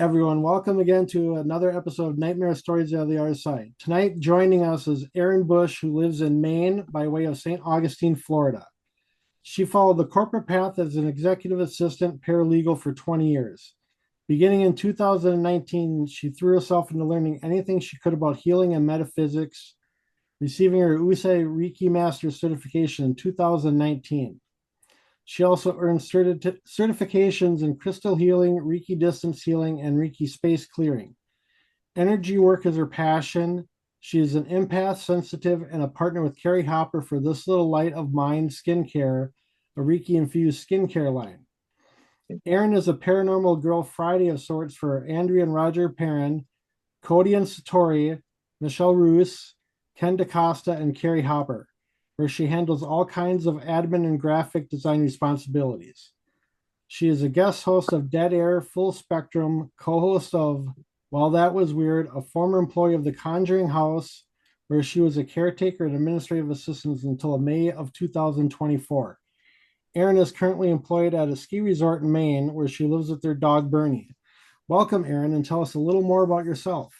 everyone. Welcome again to another episode of Nightmare Stories of the Otherside. Tonight, joining us is Erin Bush, who lives in Maine by way of St. Augustine, Florida. She followed the corporate path as an executive assistant paralegal for 20 years. Beginning in 2019, she threw herself into learning anything she could about healing and metaphysics, receiving her Usui Reiki Master certification in 2019. She also earned certifications in crystal healing, Reiki distance healing, and Reiki space clearing. Energy work is her passion. She is an empath, sensitive, and a partner with Carrie Hopper for This Little Light of Mine Skincare, a Reiki-infused skincare line. Erin is a paranormal girl Friday of sorts for Andrea and Roger Perrin, Cody and Satori, Michelle Roos, Ken DaCosta, and Carrie Hopper, where she handles all kinds of admin and graphic design responsibilities. She is a guest host of Dead Air, Full Spectrum, co-host of Well, That Was Weird, a former employee of the Conjuring House, where she was a caretaker and administrative assistant until May of 2024. Erin is currently employed at a ski resort in Maine, where she lives with their dog, Bernie. Welcome, Erin, and tell us a little more about yourself.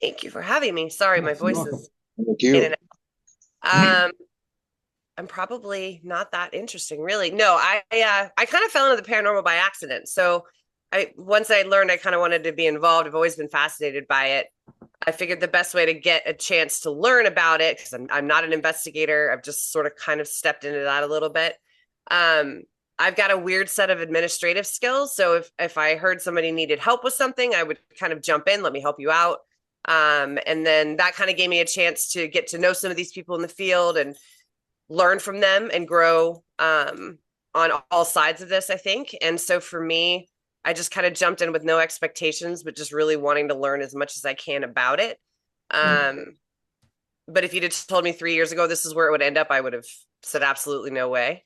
Thank you for having me. Sorry, my Yes, you're voice welcome. is Thank in you. and out. I'm probably not that interesting, really. No, I kind of fell into the paranormal by accident. So once I learned I kind of wanted to be involved, I've always been fascinated by it. I figured the best way to get a chance to learn about it, because I'm not an investigator, I've just sort of kind of stepped into that a little bit. I've got a weird set of administrative skills. So if I heard somebody needed help with something, I would kind of jump in, let me help you out. And then that kind of gave me a chance to get to know some of these people in the field and learn from them and grow on all sides of this, I think. And so for me, I just kind of jumped in with no expectations, but just really wanting to learn as much as I can about it. But if you'd have told me 3 years ago this is where it would end up, I would have said absolutely no way.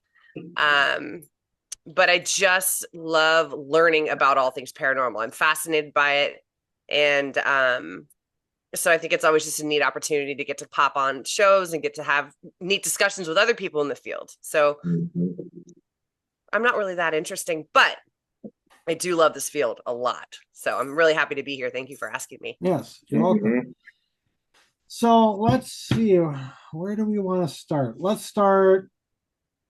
But I just love learning about all things paranormal. I'm fascinated by it. And so I think it's always just a neat opportunity to get to pop on shows and get to have neat discussions with other people in the field. So I'm not really that interesting, but I do love this field a lot. So I'm really happy to be here. Thank you for asking me. Yes, you're welcome. So let's see, where do we want to start? Let's start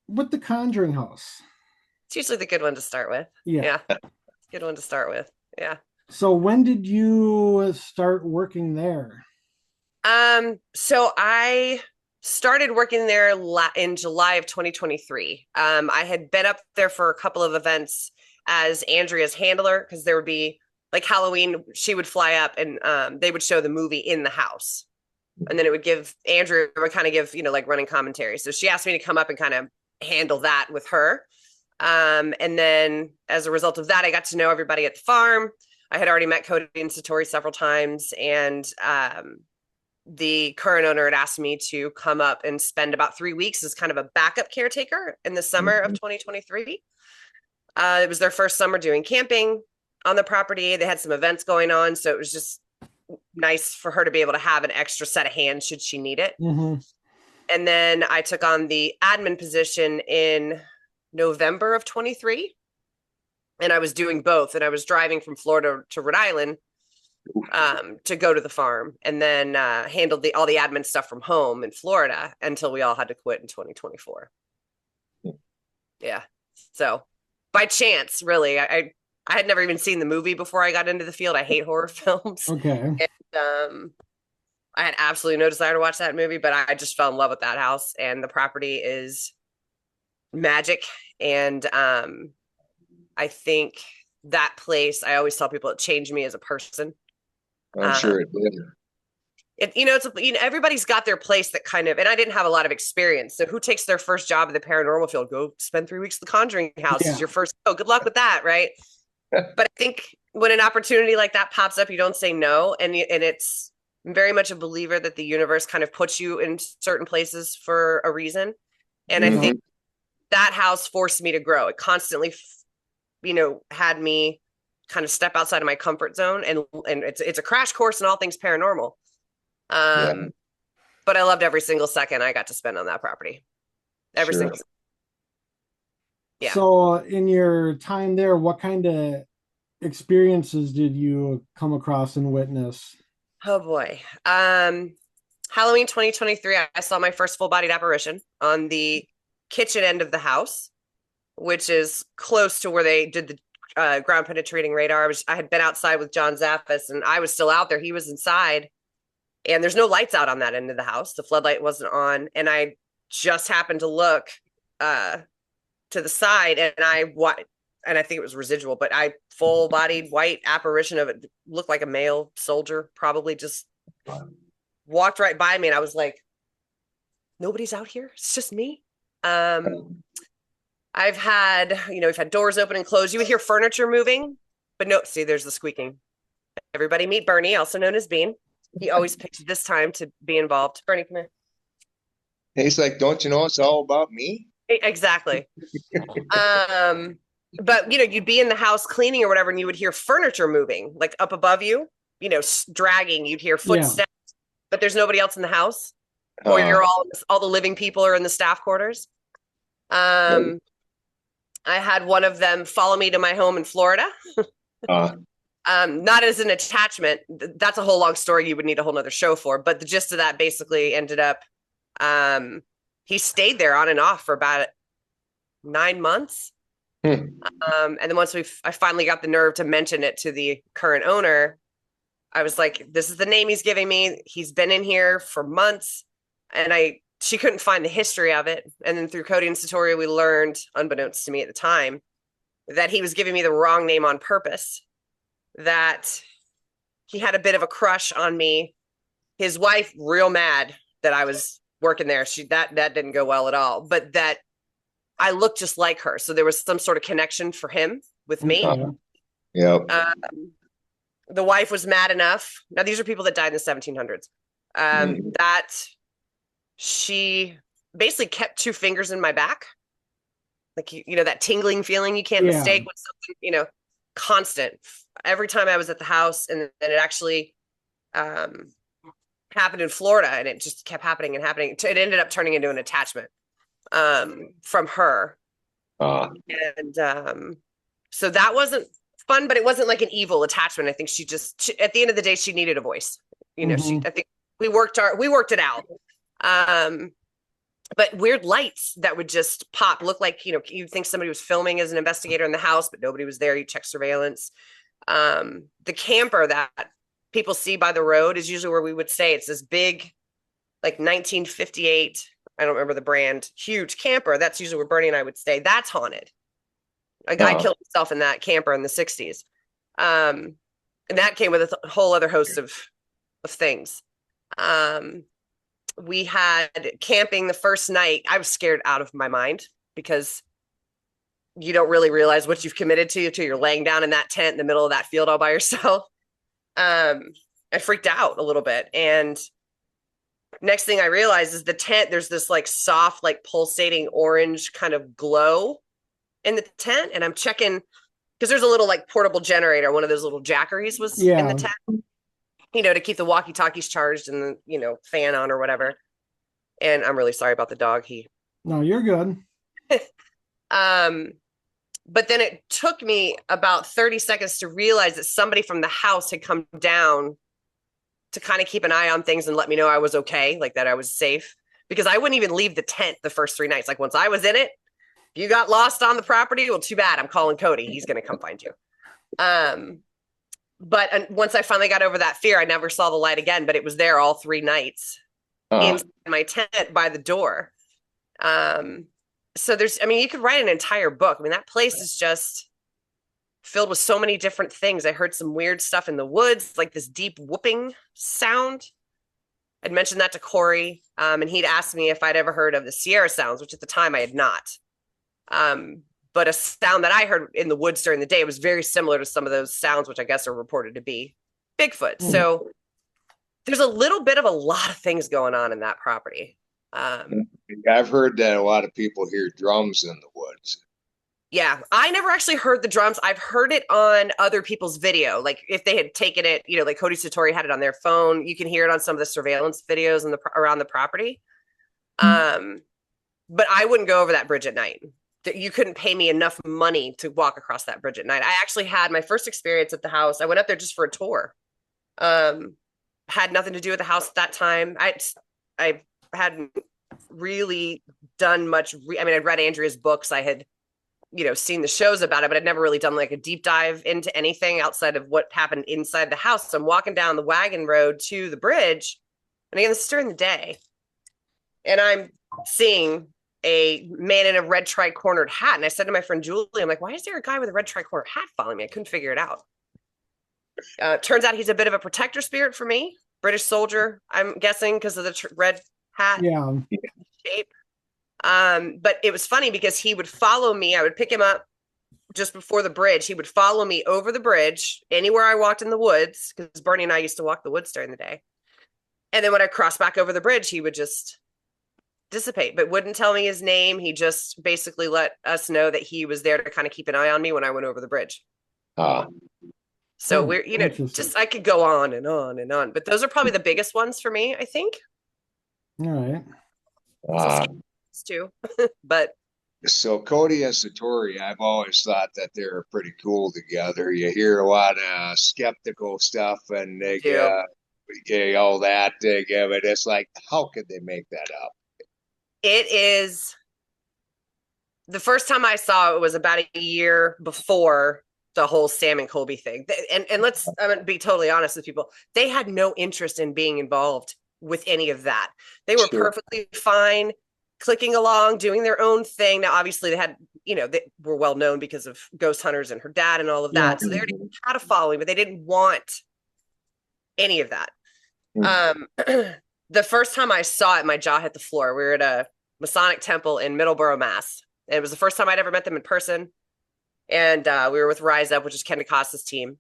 with the Conjuring House. It's usually the good one to start with. Yeah. Good one to start with. Yeah. So when did you start working there? So I started working there in July of 2023. I had been up there for a couple of events as Andrea's handler, because there would be like Halloween, she would fly up and they would show the movie in the house. And then it would give Andrea would kind of give, like running commentary. So she asked me to come up and kind of handle that with her. And then as a result of that, I got to know everybody at the farm. I had already met Cody and Satori several times, and the current owner had asked me to come up and spend about 3 weeks as kind of a backup caretaker in the summer of 2023. It was their first summer doing camping on the property. They had some events going on, so it was just nice for her to be able to have an extra set of hands should she need it. And then I took on the admin position in November of 23. And I was doing both. And I was driving from Florida to Rhode Island to go to the farm, and then handled all the admin stuff from home in Florida until we all had to quit in 2024. Yeah. So by chance, really, I had never even seen the movie before I got into the field. I hate horror films. Okay. And I had absolutely no desire to watch that movie, but I just fell in love with that house, and the property is magic. And I think that place, I always tell people, it changed me as a person. I'm sure it did. Everybody's got their place that kind of, and I didn't have a lot of experience. So who takes their first job in the paranormal field? Go spend 3 weeks at the Conjuring House is your first. Oh, good luck with that, right? But I think when an opportunity like that pops up, you don't say no. And it's very much a believer that the universe kind of puts you in certain places for a reason. And I think that house forced me to grow. It constantly had me kind of step outside of my comfort zone, and it's a crash course in all things paranormal. But I loved every single second I got to spend on that property. Every single second. Yeah. So in your time there, what kind of experiences did you come across and witness? Oh boy. Halloween 2023, I saw my first full-bodied apparition on the kitchen end of the house, which is close to where they did the ground penetrating radar. I had been outside with John Zaffis, and I was still out there. He was inside, and there's no lights out on that end of the house. The floodlight wasn't on, and I just happened to look to the side, and I think it was residual, but I full-bodied white apparition of it, looked like a male soldier, probably just walked right by me, and I was like, nobody's out here. It's just me. I've had, we've had doors open and close. You would hear furniture moving, but no, see, there's the squeaking. Everybody meet Bernie, also known as Bean. He always picks this time to be involved. Bernie, come here. He's like, don't you know it's all about me? Exactly. But you'd be in the house cleaning or whatever, and you would hear furniture moving, like up above you, dragging. You'd hear footsteps, but there's nobody else in the house, or you're all the living people are in the staff quarters. I had one of them follow me to my home in Florida. Not as an attachment. That's a whole long story you would need a whole nother show for. But the gist of that basically ended up, he stayed there on and off for about 9 months. And then once I finally got the nerve to mention it to the current owner, I was like, this is the name he's giving me. He's been in here for months. And she couldn't find the history of it. And then through Cody and Satoria, we learned, unbeknownst to me at the time, that he was giving me the wrong name on purpose, that he had a bit of a crush on me. His wife, real mad that I was working there. That didn't go well at all, but that I looked just like her. So there was some sort of connection for him with me. Yeah. The wife was mad enough. Now, these are people that died in the 1700s. That she basically kept 2 fingers in my back. Like, that tingling feeling you can't mistake with something, constant. Every time I was at the house, and then it actually happened in Florida, and it just kept happening and happening. It ended up turning into an attachment from her. And so that wasn't fun, but it wasn't like an evil attachment. I think she at the end of the day, she needed a voice. I think we worked it out. But weird lights that would just pop, look like, you'd think somebody was filming as an investigator in the house, but nobody was there. You check surveillance. The camper that people see by the road is usually where we would stay. It's this big, like 1958, I don't remember the brand, huge camper. That's usually where Bernie and I would stay. That's haunted. A guy killed himself in that camper in the 60s. And that came with a whole other host of things. We had camping the first night. I was scared out of my mind because you don't really realize what you've committed to until you're laying down in that tent in the middle of that field all by yourself. I freaked out a little bit. And next thing I realized is the tent, there's this like soft, like pulsating orange kind of glow in the tent. And I'm checking because there's a little like portable generator. One of those little jackeries was in the tent. To keep the walkie-talkies charged and the, fan on or whatever. And I'm really sorry about the dog. No, you're good. But then it took me about 30 seconds to realize that somebody from the house had come down to kind of keep an eye on things and let me know I was okay, like that I was safe. Because I wouldn't even leave the tent the first 3 nights. Like once I was in it, if you got lost on the property, well, too bad. I'm calling Cody. He's going to come find you. But once I finally got over that fear, I never saw the light again, but it was there all 3 nights in my tent by the door. So you could write an entire book. I mean, that place is just filled with so many different things. I heard some weird stuff in the woods, like this deep whooping sound. I'd mentioned that to Corey, and he'd asked me if I'd ever heard of the Sierra sounds, which at the time I had not. But a sound that I heard in the woods during the day was very similar to some of those sounds, which I guess are reported to be Bigfoot. So there's a little bit of a lot of things going on in that property. I've heard that a lot of people hear drums in the woods. Yeah, I never actually heard the drums. I've heard it on other people's video. Like if they had taken it, like Cody Satori had it on their phone. You can hear it on some of the surveillance videos around the property. But I wouldn't go over that bridge at night. that you couldn't pay me enough money to walk across that bridge at night. I actually had my first experience at the house. I went up there just for a tour. Had nothing to do with the house at that time. I hadn't really done much. I mean, I'd read Andrea's books. I had, seen the shows about it, but I'd never really done like a deep dive into anything outside of what happened inside the house. So I'm walking down the wagon road to the bridge, and again, this is during the day, and I'm seeing a man in a red tri-cornered hat. And I said to my friend Julie, I'm like, why is there a guy with a red tri-cornered hat following me? I couldn't figure it out. Turns out he's a bit of a protector spirit for me, British soldier, I'm guessing, because of the red hat shape. But it was funny because he would follow me. I would pick him up just before the bridge. He would follow me over the bridge anywhere I walked in the woods, because Bernie and I used to walk the woods during the day. And then when I crossed back over the bridge, he would just dissipate, but wouldn't tell me his name. He just basically let us know that he was there to kind of keep an eye on me when I went over the bridge. So we're, just, I could go on and on and on, but those are probably the biggest ones for me, I think. All right. Too, but so Cody and Satori, I've always thought that they're pretty cool together. You hear a lot of skeptical stuff, and they all that they give it. It's like, how could they make that up? It is. The first time I saw it was about a year before the whole Sam and Colby thing. And I'm gonna be totally honest with people. They had no interest in being involved with any of that. They were perfectly fine clicking along, doing their own thing. Now, obviously, they had, they were well known because of Ghost Hunters and her dad and all of that. So they already had a following, but they didn't want any of that. The first time I saw it, my jaw hit the floor. We were at a Masonic temple in Middleborough, Mass. And it was the first time I'd ever met them in person. And we were with Rise Up, which is Ken DeCosta's team.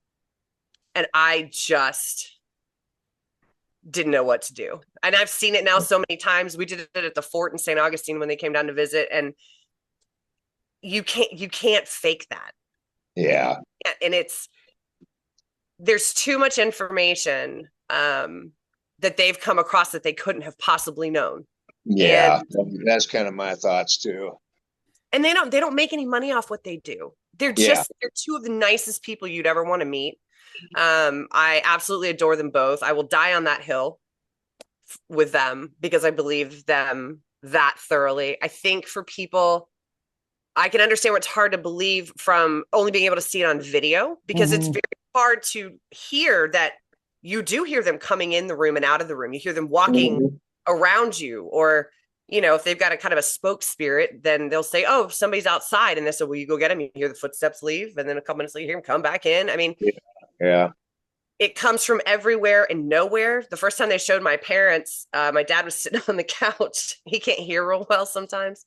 And I just didn't know what to do. And I've seen it now so many times. We did it at the fort in St. Augustine when they came down to visit, and you can't fake that. Yeah. And there's too much information that they've come across that they couldn't have possibly known. Yeah. And that's kind of my thoughts too. And they don't make any money off what they do. They're they're two of the nicest people you'd ever want to meet. I absolutely adore them both. I will die on that hill with them because I believe them that thoroughly. I think for people, I can understand what's hard to believe from only being able to see it on video, because it's very hard to hear that you do hear them coming in the room and out of the room. You hear them walking around you, or, if they've got a kind of a spoke spirit, then they'll say, oh, somebody's outside. And they say, will you go get him? You hear the footsteps leave. And then a couple minutes later, you hear him come back in. I mean, it comes from everywhere and nowhere. The first time they showed my parents, my dad was sitting on the couch. He can't hear real well sometimes.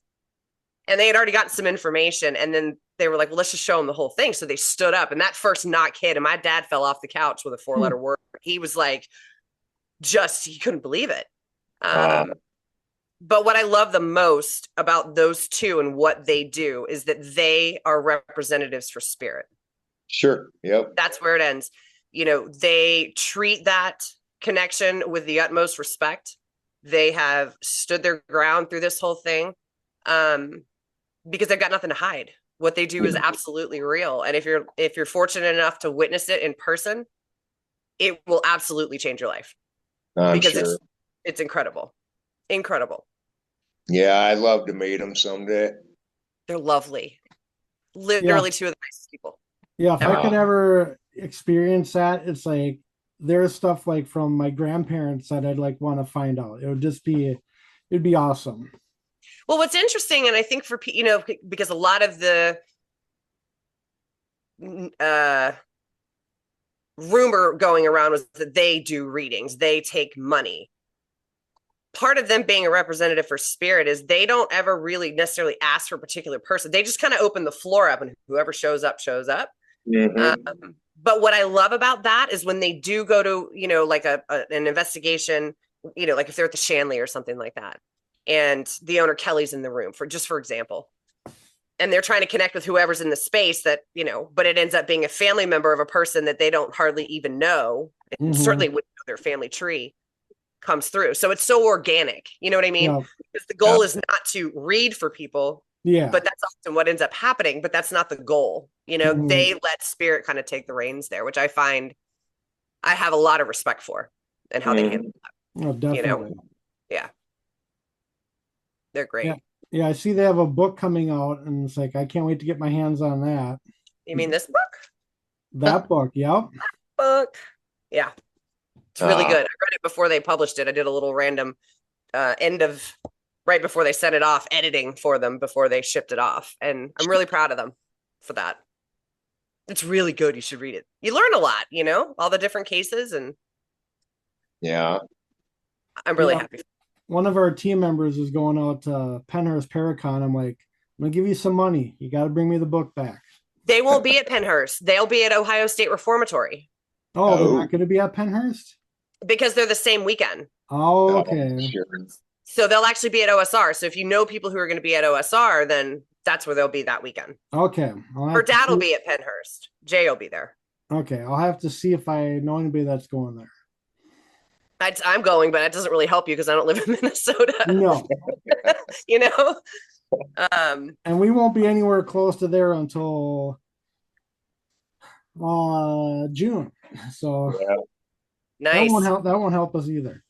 And they had already gotten some information. And then they were like, well, let's just show them the whole thing. So they stood up, and that first knock hit, and my dad fell off the couch with a 4-letter word. He was like, he couldn't believe it. But what I love the most about those two and what they do is that they are representatives for spirit. Sure. Yep. That's where it ends. They treat that connection with the utmost respect. They have stood their ground through this whole thing, because they've got nothing to hide. What they do is absolutely real. And if you're fortunate enough to witness it in person, it will absolutely change your life. Because it's incredible. Incredible. Yeah, I'd love to meet them someday. They're lovely. Literally two of the nicest people. Yeah, if I could ever experience that, it's like there's stuff like from my grandparents that I'd like want to find out. It'd be awesome. Well, what's interesting, and I think for because a lot of the rumor going around was that they do readings, they take money. Part of them being a representative for spirit is they don't ever really necessarily ask for a particular person. They just kind of open the floor up, and whoever shows up, shows up. But what I love about that is when they do go to, like an investigation, like if they're at the Shanley or something like that, and the owner Kelly's in the room for example, and they're trying to connect with whoever's in the space that, but it ends up being a family member of a person that they don't hardly even know, and certainly wouldn't know their family tree, comes through. So it's so organic. You know what I mean? Yeah. Because the goal is not to read for people. Yeah. but that's often what ends up happening. But that's not the goal. Mhm. They let spirit kind of take the reins there, which I find I have a lot of respect for and how they handle Mhm. that. Oh, definitely. Yeah, they're Yeah. great. Yeah. I see they have a book coming out, and it's like I can't wait to get my hands on that. You mean this book? That book. Yep. Book. Yeah, it's really Uh, good. I read it before they published it. I did a little random end of right before they sent it off, editing for them before they shipped it off. And I'm really proud of them for that. It's really good. You should read it. You learn a lot, all the different cases, and yeah. I'm really Yeah. happy. One of our team members is going out to Penhurst Paracon. I'm like, I'm gonna give you some money. You got to bring me the book back. They won't be at Penhurst. They'll be at Ohio State Reformatory Oh, they're Oh, not going to be at Penhurst. because they're the same weekend. Oh, oh, okay. sure. So they'll actually be at OSR. So if you know people who are going to be at OSR, then that's where they'll be that weekend. Okay. Her dad will be at Penhurst. Jay will be there. Okay, I'll have to see if I know anybody that's going there. I'm going, but it doesn't really help you because I don't live in Minnesota. No, you know. and we won't be anywhere close to there until June. So Yeah. Nice. That won't help us either.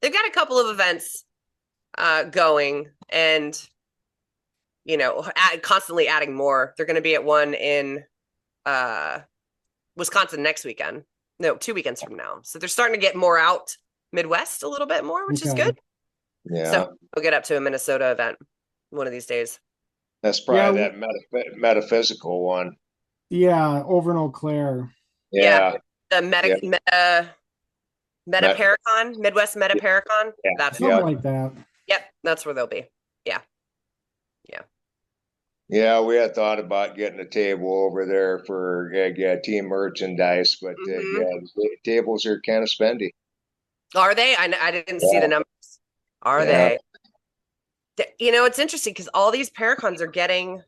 They've got a couple of events going, and constantly adding more. They're going to be at one in Wisconsin next weekend. No, 2 weekends from now. So they're starting to get more out Midwest a little bit more, which is good. Yeah. So we'll get up to a Minnesota event one of these days. That's probably Yeah. that metaphysical one. Yeah, over in Eau Claire. Yeah. The Yeah. Meta Paracon, Midwest Meta Paracon. Yeah. That's Something like that. Yep, that's where they'll be. Yeah. Yeah. Yeah, we had thought about getting a table over there for team merchandise, but Mhm. yeah, the tables are kind of spendy. Are they? I didn't see Yeah. the numbers. Are Yeah. they? It's interesting because all these Paracons are getting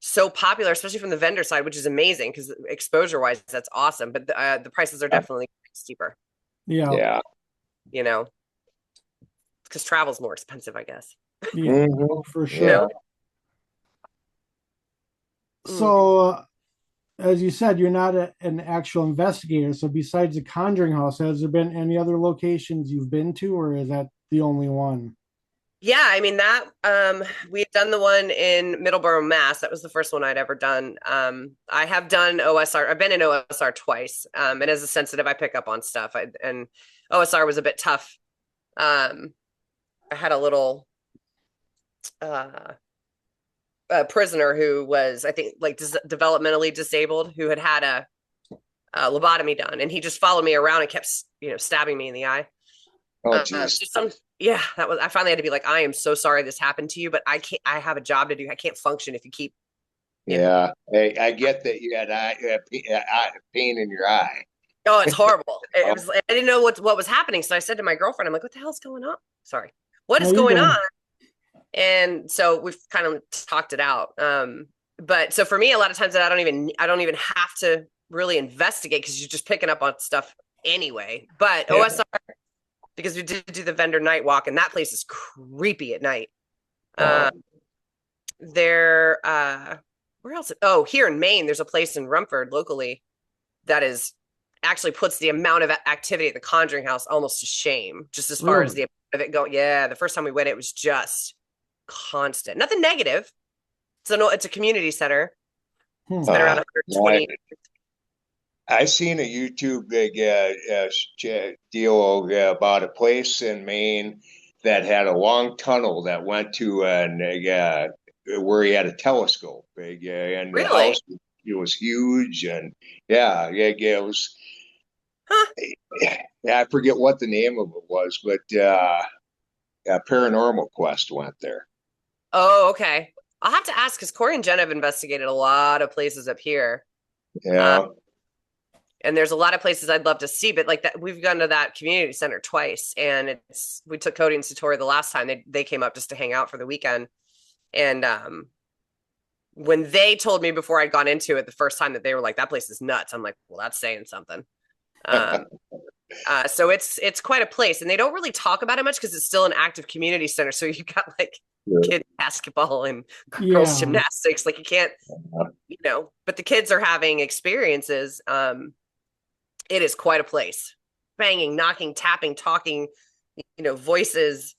so popular, especially from the vendor side, which is amazing because exposure wise, that's awesome. But the prices are definitely steeper, Yeah. Yeah. Because travel's more expensive, I guess. Yeah, Mhm. for sure. Yeah. So, as you said, you're not an actual investigator. So, besides the Conjuring House, has there been any other locations you've been to, or is that the only one? Yeah, I mean that we had done the one in Middleborough, Mass. That was the first one I'd ever done. I have done OSR. I've been in OSR twice. And as a sensitive, I pick up on stuff. And OSR was a bit tough. I had a little a prisoner who was, I think, like developmentally disabled, who had a lobotomy done, and he just followed me around and kept, stabbing me in the eye. Oh, geez. That was. I finally had to be like, I am so sorry this happened to you, but I can't. I have a job to do. I can't function if you keep. Yeah. Hey, I get that you had pain in your eye. Oh, it's horrible. It was. I didn't know what was happening, so I said to my girlfriend, "I'm like, what the hell's going on? Sorry, what is going on?" And so we've kind of talked it out. But so for me, a lot of times I don't even have to really investigate because you're just picking up on stuff anyway. But Yeah. OSR, because we did do the vendor night walk, and that place is creepy at night. There, where else? Oh, here in Maine, there's a place in Rumford locally that is actually puts the amount of activity at the Conjuring House almost to shame, just as far as the amount of it go. Yeah, the first time we went, it was just constant. Nothing negative. It's a community center. It's been around 120. I seen a YouTube deal about a place in Maine that had a long tunnel that went to where he had a telescope. And the house, it was huge, and it was. Huh. I forget what the name of it was, but Paranormal Quest went there. Oh, okay. I'll have to ask because Corey and Jen have investigated a lot of places up here. Yeah. And there's a lot of places I'd love to see, but like that, we've gone to that community center twice, and we took Cody and Satori the last time they came up just to hang out for the weekend. And when they told me before I'd gone into it the first time that they were like, that place is nuts, I'm like, well, that's saying something. So it's quite a place, and they don't really talk about it much because it's still an active community center. So you got like kid basketball and girls Yeah. gymnastics. Like you can't, but the kids are having experiences. It is quite a place. Banging, knocking, tapping, talking, voices,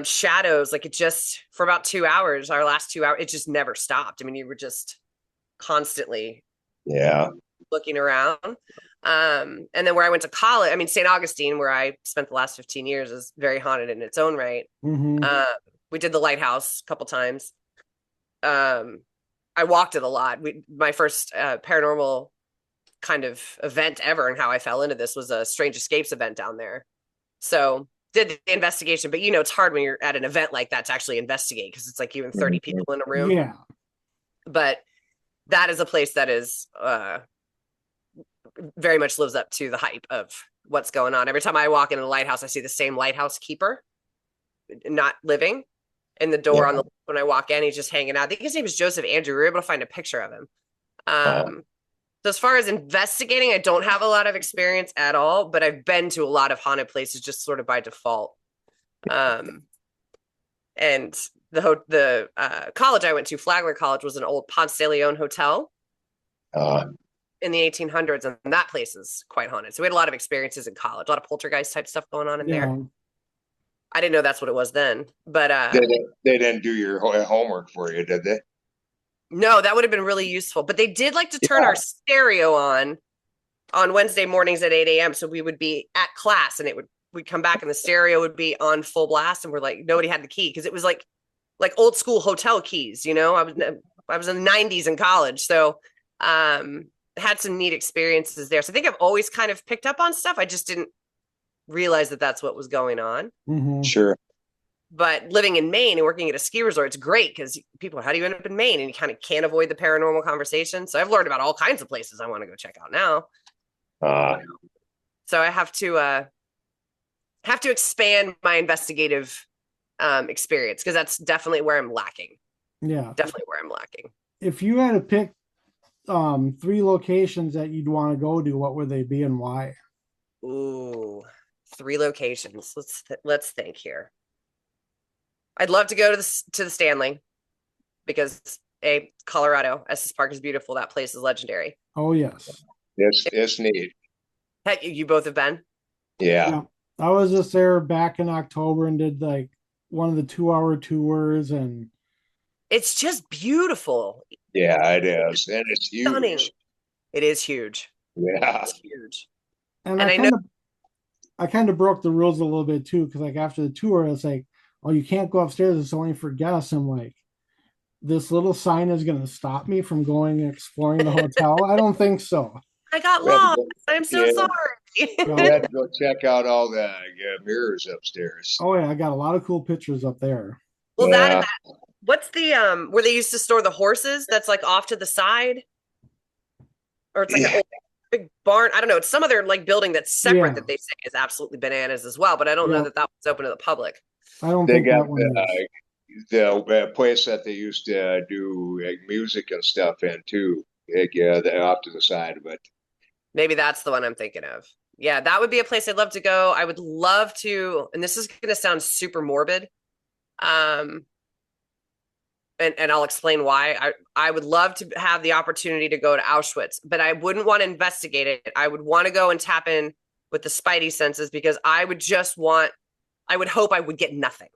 shadows. Like it just for about 2 hours, our last 2 hours, it just never stopped. I mean, you were just constantly looking around. And then where I went to college, I mean, St. Augustine, where I spent the last 15 years, is very haunted in its own right. Mm-hmm. We did the lighthouse a couple times. I walked it a lot. My first paranormal kind of event ever, and how I fell into this was a Strange Escapes event down there. So did the investigation, but it's hard when you're at an event like that to actually investigate because it's like you and 30 people in a room. Yeah. But that is a place that is very much lives up to the hype of what's going on. Every time I walk in a lighthouse, I see the same lighthouse keeper, not living, in the door on the when I walk in. He's just hanging out. I think his name is Joseph Andrew. We were able to find a picture of him. So as far as investigating, I don't have a lot of experience at all, but I've been to a lot of haunted places just sort of by default. And the college I went to, Flagler College, was an old Ponce de Leon hotel in the 1800s, and that place is quite haunted. So we had a lot of experiences in college, a lot of poltergeist type stuff going on in there. I didn't know that's what it was then, but they didn't do your homework for you, did they? No, that would have been really useful. But they did like to turn our stereo on Wednesday mornings at 8 a.m. So we would be at class, and we'd come back, and the stereo would be on full blast, and we're like, nobody had the key because it was like old school hotel keys. I was in the 90s in college, so had some neat experiences there. So I think I've always kind of picked up on stuff. I just didn't realize that that's what was going on. Mm-hmm. Sure. But living in Maine and working at a ski resort, it's great because people, how do you end up in Maine? And you kind of can't avoid the paranormal conversation. So I've learned about all kinds of places I want to go check out now. So I have to expand my investigative experience because that's definitely where I'm lacking. Yeah. Definitely where I'm lacking. If you had to pick 3 locations that you'd want to go to, what would they be and why? Ooh, 3 locations. Let's think here. I'd love to go to the Stanley because Colorado, Estes Park is beautiful. That place is legendary. Oh yes, it's neat. You both have been? Yeah. I was just there back in October and did like one of the 2-hour tours, and it's just beautiful. Yeah, it is, and it's huge. Stunning. It is huge. Yeah, it's huge. And I kind of broke the rules a little bit too, because like after the tour, it's like, oh, you can't go upstairs. It's only for guests. I'm like, this little sign is going to stop me from going and exploring the hotel? I don't think so. I got lost. I'm so sorry. You had to go check out all the mirrors upstairs. Oh yeah, I got a lot of cool pictures up there. Well, that what's the where they used to store the horses? That's like off to the side, or it's like an old big barn. I don't know. It's some other like building that's separate that they say is absolutely bananas as well. But I don't know that was open to the public. I don't think that one the place that they used to do music and stuff in too. They're off to the side of it. Maybe that's the one I'm thinking of. Yeah, that would be a place I'd love to go. I would love to, and this is going to sound super morbid, and I'll explain why. I would love to have the opportunity to go to Auschwitz, but I wouldn't want to investigate it. I would want to go and tap in with the spidey senses because I would hope I would get nothing.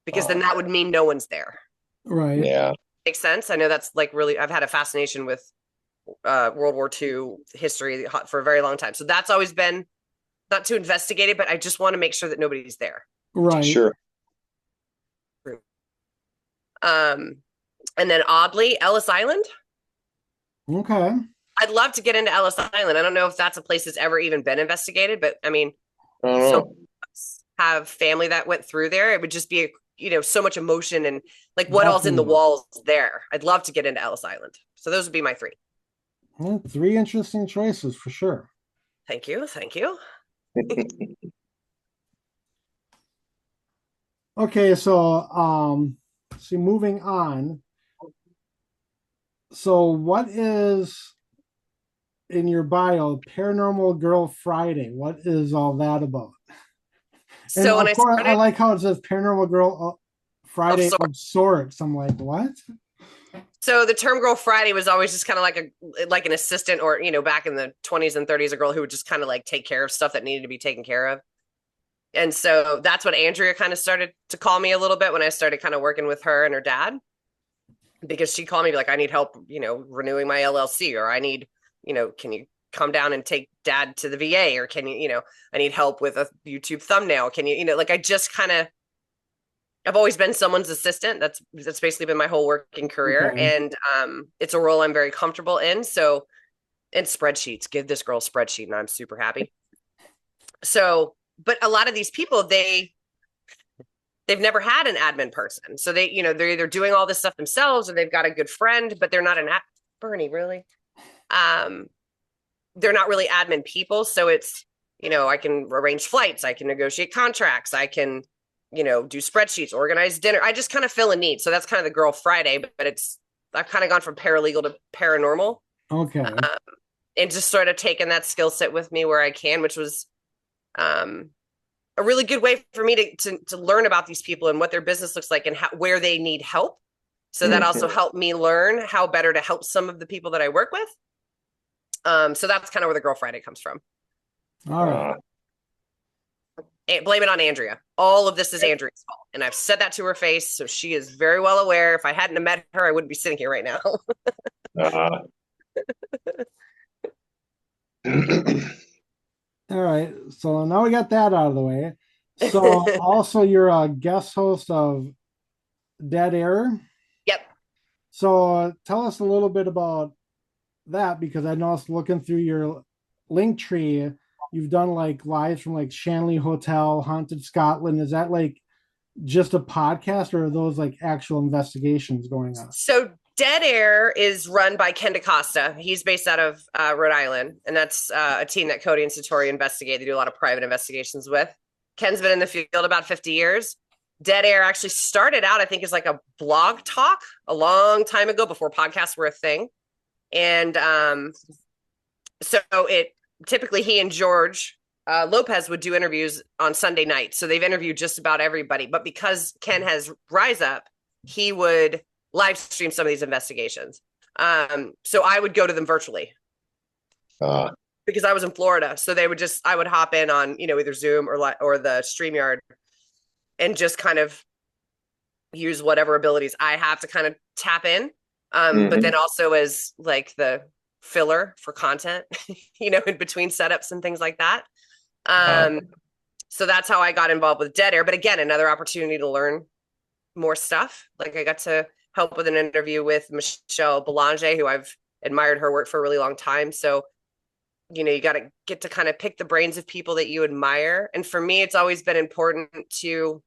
Because then that would mean no one's there. Right. Yeah. Makes sense. I know that's like really, I've had a fascination with World War II history for a very long time. So that's always been not to investigate it, but I just want to make sure that nobody's there. Right. Sure. And then oddly, Ellis Island. Okay. I'd love to get into Ellis Island. I don't know if that's a place that's ever even been investigated, but I mean, have family that went through there. It would just be so much emotion and like what all's in the walls there. I'd love to get into Ellis Island. So those would be my 3. Well, 3 interesting choices for sure. Thank you. Okay, so moving on. So what is in your bio, Paranormal Girl Friday. What is all that about? And So when of I course, I started, like how it says Paranormal Girl of Friday of sorts. I'm like, what? so the term Girl Friday was always just kind of like an assistant, or back in the 20s and 30s, a girl who would just kind of like take care of stuff that needed to be taken care of. And so that's what Andrea kind of started to call me a little bit when I started kind of working with her and her dad, because she called me like, I need help, renewing my LLC, or I need, can you come down and take dad to the VA, or can you, I need help with a YouTube thumbnail. Can you, like, I just kind of, I've always been someone's assistant. That's basically been my whole working career. Okay. And it's a role I'm very comfortable in. So, and spreadsheets, give this girl a spreadsheet and I'm super happy. So, but a lot of these people, they've never had an admin person. So they, they're either doing all this stuff themselves, or they've got a good friend, but they're not Bernie, really. They're not really admin people. So it's, I can arrange flights, I can negotiate contracts, I can, do spreadsheets, organize dinner. I just kind of fill a need. So that's kind of the Girl Friday, but I've kind of gone from paralegal to paranormal. Okay. And just sort of taken that skill set with me where I can, which was a really good way for me to learn about these people and what their business looks like, and where they need help. So that also helped me learn how better to help some of the people that I work with. So that's kind of where the Girl Friday comes from. All right. And blame it on Andrea. All of this is Andrea's fault. And I've said that to her face. So she is very well aware. If I hadn't have met her, I wouldn't be sitting here right now. All right. So now we got that out of the way. So also you're a guest host of Dead Air. Yep. So tell us a little bit about that, because I noticed looking through your Linktree, you've done like lives from like Shanley Hotel, Haunted Scotland. Is that like just a podcast, or are those like actual investigations going on? So Dead Air is run by Ken DaCosta. He's based out of Rhode Island, and that's a team that Cody and Satori investigate. They do a lot of private investigations with. Ken's been in the field about 50 years. Dead Air actually started out, I think, as like a blog talk a long time ago, before podcasts were a thing. And so it typically, he and George Lopez would do interviews on Sunday night. So they've interviewed just about everybody. But because Ken has Rise Up, he would live stream some of these investigations. So I would go to them virtually because I was in Florida. So I would hop in on, either Zoom or the StreamYard, and just kind of use whatever abilities I have to kind of tap in. But then also as like the filler for content, in between setups and things like that. So that's how I got involved with Dead Air. But again, another opportunity to learn more stuff. Like I got to help with an interview with Michelle Belanger, who I've admired her work for a really long time. So, you got to get to kind of pick the brains of people that you admire. And for me, it's always been important to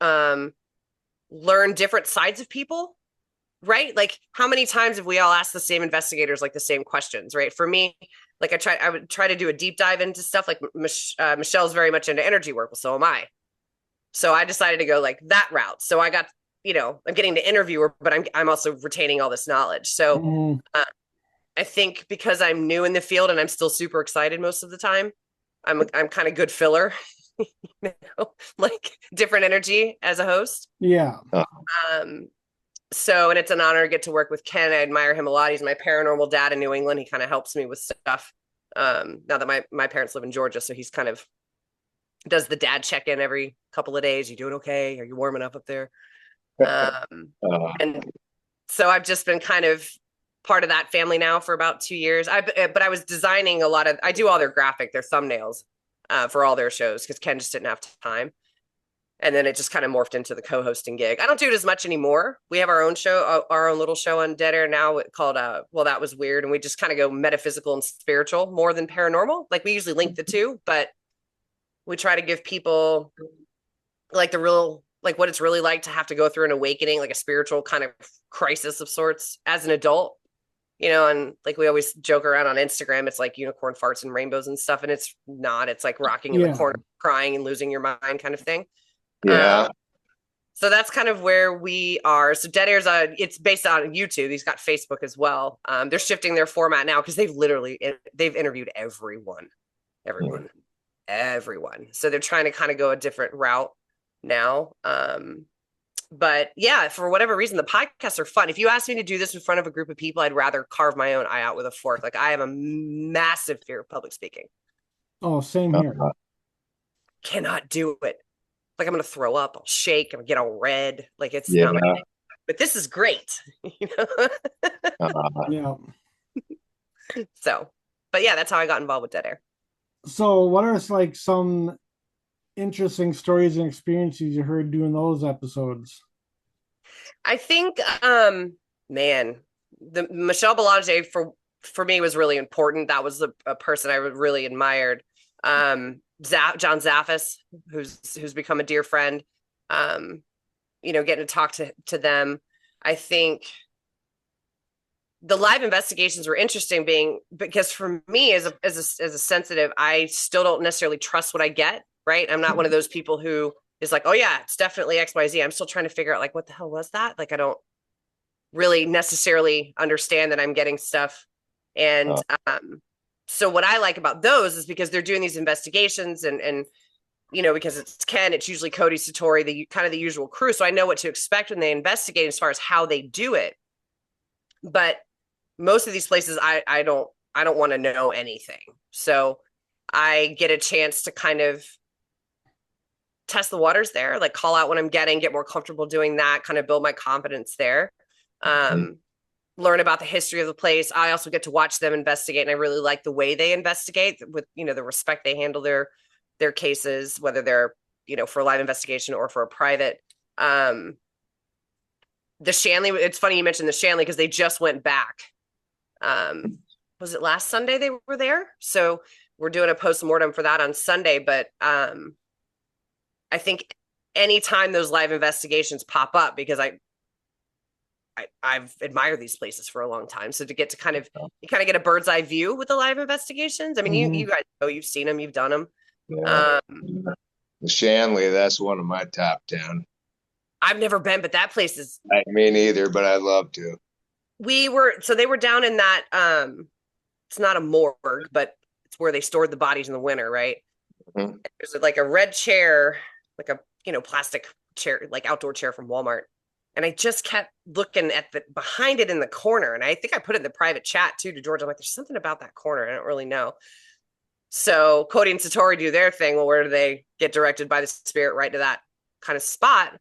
learn different sides of people. Right? Like, how many times have we all asked the same investigators like the same questions? Right? For me, like I would try to do a deep dive into stuff. Like Michelle's very much into energy work, well, so am I. So I decided to go like that route. So I got, I'm getting to interview her, but I'm also retaining all this knowledge. So I think because I'm new in the field and I'm still super excited most of the time, I'm kind of good filler, like different energy as a host. Yeah. So, and it's an honor to get to work with Ken. I admire him a lot. He's my paranormal dad in New England. He kind of helps me with stuff. Now that my parents live in Georgia, so he's kind of does the dad check-in every couple of days. You doing okay? Are you warm enough up there? And so I've just been kind of part of that family now for about 2 years. But I was designing I do all their thumbnails for all their shows, because Ken just didn't have time. And then it just kind of morphed into the co-hosting gig. I don't do it as much anymore. We have our own show, our own little show on Dead Air now called, Well, That Was Weird. And we just kind of go metaphysical and spiritual more than paranormal. Like we usually link the two, but we try to give people like what it's really like to have to go through an awakening, like a spiritual kind of crisis of sorts as an adult, and like we always joke around on Instagram, it's like unicorn farts and rainbows and stuff. And it's not, it's like rocking in the corner, crying and losing your mind kind of thing. Yeah. So that's kind of where we are. So Dead Air's it's based on YouTube. He's got Facebook as well. They're shifting their format now because they've interviewed everyone. So they're trying to kind of go a different route now. But yeah, for whatever reason, the podcasts are fun. If you ask me to do this in front of a group of people, I'd rather carve my own eye out with a fork. Like, I have a massive fear of public speaking. Oh, same here. Cannot do it. Like, I'm going to throw up. I'll shake. I'm going to get all red. Like, it's not my thing. But this is great. Yeah. So, but yeah, that's how I got involved with Dead Air. So what are like some interesting stories and experiences you heard doing those episodes? I think, man, the Michelle Belanger for me was really important. That was a person I really admired. John Zaffis, who's become a dear friend. Getting to talk to them. I think the live investigations were interesting, because for me as a sensitive, I still don't necessarily trust what I get. Right, I'm not one of those people who is like, oh yeah, it's definitely XYZ. I'm still trying to figure out, like, what the hell was that? Like, I don't really necessarily understand that I'm getting stuff. And so what I like about those is because they're doing these investigations and because it's usually Cody Satori, the kind of the usual crew. So I know what to expect when they investigate as far as how they do it. But most of these places, I don't want to know anything. So I get a chance to kind of test the waters there, like call out what I'm getting, get more comfortable doing that, kind of build my confidence there. Learn about the history of the place. I also get to watch them investigate, and I really like the way they investigate with, the respect they handle their cases, whether they're, for a live investigation or for a private. The Shanley, it's funny you mentioned the Shanley because they just went back. Was it last Sunday they were there? So we're doing a post-mortem for that on Sunday, but I think anytime those live investigations pop up, because I've admired these places for a long time. So to get to kind of get a bird's eye view with the live investigations. I mean, you guys know, you've seen them, you've done them. Yeah. The Shanley, that's one of my top 10. I've never been, but that place is. Me neither, but I'd love to. They were down in that. It's not a morgue, but it's where they stored the bodies in the winter, right? Mm-hmm. There's like a red chair, like a plastic chair, like outdoor chair from Walmart. And I just kept looking at behind it in the corner. And I think I put it in the private chat too to George. I'm like, there's something about that corner. I don't really know. So Cody and Satori do their thing. Well, where do they get directed by the spirit right to that kind of spot?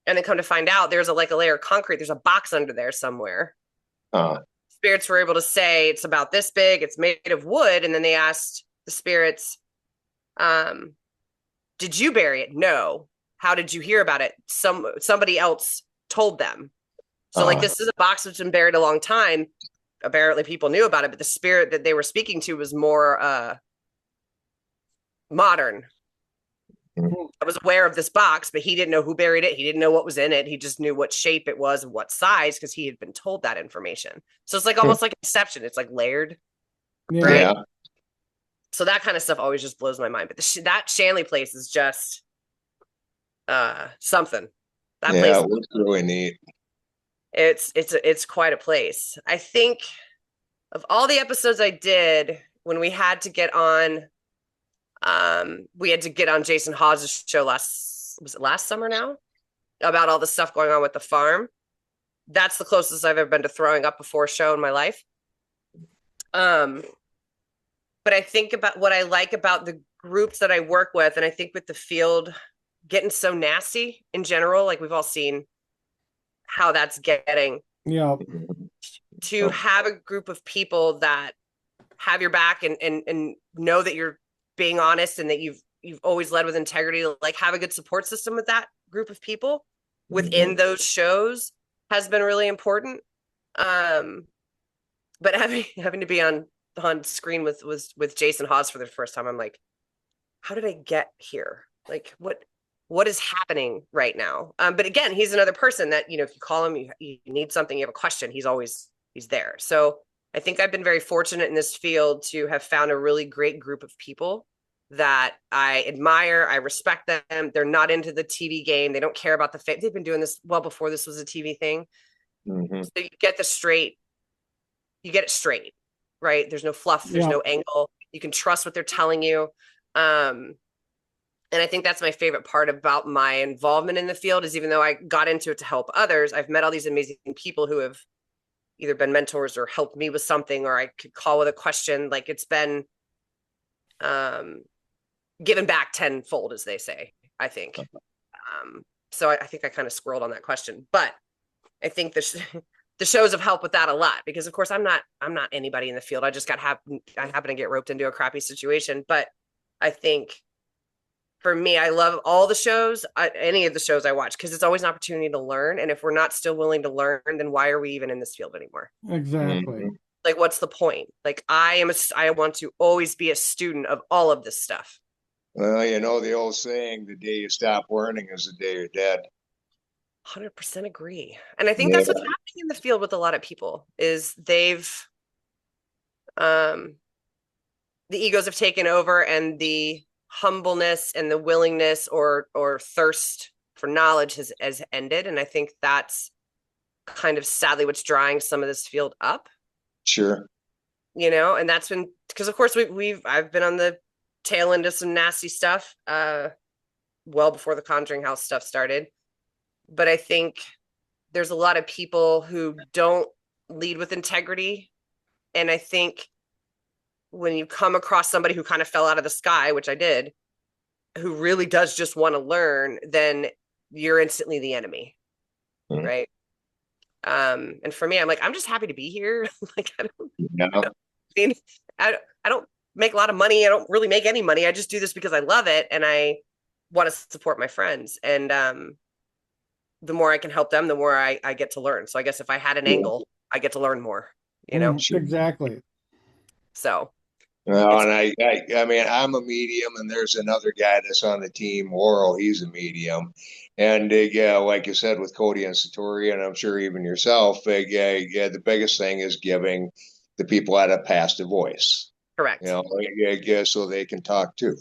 And then come to find out there's a layer of concrete. There's a box under there somewhere. Spirits were able to say it's about this big. It's made of wood. And then they asked the spirits, did you bury it? No. How did you hear about it? Somebody else told them. So this is a box that's been buried a long time. Apparently people knew about it, but the spirit that they were speaking to was more modern. I was aware of this box, but he didn't know who buried it. He didn't know what was in it. He just knew what shape it was and what size because he had been told that information. So it's like almost like Inception. It's like layered. Right? Yeah. So that kind of stuff always just blows my mind. But that Shanley place is just something. That place looks really neat. It's quite a place. I think of all the episodes I did when we had to get on Jason Hawes' show was it last summer now? About all the stuff going on with the farm. That's the closest I've ever been to throwing up before a show in my life. But I think about what I like about the groups that I work with, and I think with the field getting so nasty in general, like we've all seen how that's getting. Yeah. To have a group of people that have your back and know that you're being honest and that you've always led with integrity, like have a good support system with that group of people within those shows has been really important. But having to be on screen with Jason Hawes for the first time, I'm like, how did I get here? Like what is happening right now? But again, he's another person that, if you call him, you need something, you have a question, he's there. So I think I've been very fortunate in this field to have found a really great group of people that I admire. I respect them. They're not into the TV game. They don't care about the they've been doing this well before this was a TV thing. So you get it straight, right? There's no fluff, there's no angle. You can trust what they're telling you. And I think that's my favorite part about my involvement in the field is even though I got into it to help others, I've met all these amazing people who have either been mentors or helped me with something, or I could call with a question. Like it's been given back tenfold, as they say, I think. So I think I kind of squirreled on that question, but I think the shows have helped with that a lot because of course I'm not anybody in the field. I just I happen to get roped into a crappy situation. But I think for me, I love all the shows, any of the shows I watch, because it's always an opportunity to learn. And if we're not still willing to learn, then why are we even in this field anymore? Exactly. Like, what's the point? Like, I want to always be a student of all of this stuff. Well, you know, the old saying, the day you stop learning is the day you're dead. 100% agree. And I think that's what's happening in the field with a lot of people is they've, the egos have taken over and the humbleness and the willingness or thirst for knowledge has ended. And I think that's kind of sadly what's drying some of this field up. Sure. You know, and that's been, because of course I've been on the tail end of some nasty stuff, well before the Conjuring House stuff started. But I think there's a lot of people who don't lead with integrity. And I think when you come across somebody who kind of fell out of the sky, which I did, who really does just want to learn, then you're instantly the enemy. Right. And for me, I'm like, I'm just happy to be here. Like, I don't make a lot of money. I don't really make any money. I just do this because I love it. And I want to support my friends. And, the more I can help them, the more I get to learn. So I guess if I had an angle, I get to learn more, you know? Exactly. So. Well, and I mean, I'm a medium and there's another guy that's on the team, Laurel, he's a medium. And like you said, with Cody and Satori, and I'm sure even yourself, the biggest thing is giving the people that have passed a voice. Correct. You know, so they can talk too.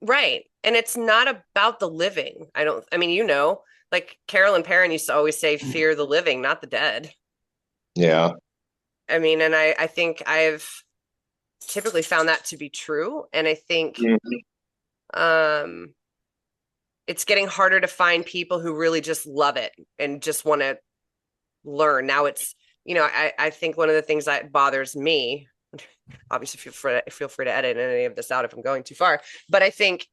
Right. And it's not about the living. You know, like Carolyn Perrin used to always say, fear the living, not the dead. Yeah. I mean, and I think I've typically found that to be true. And I think it's getting harder to find people who really just love it and just want to learn. Now it's, you know, I think one of the things that bothers me, obviously feel free to edit any of this out if I'm going too far, but I think,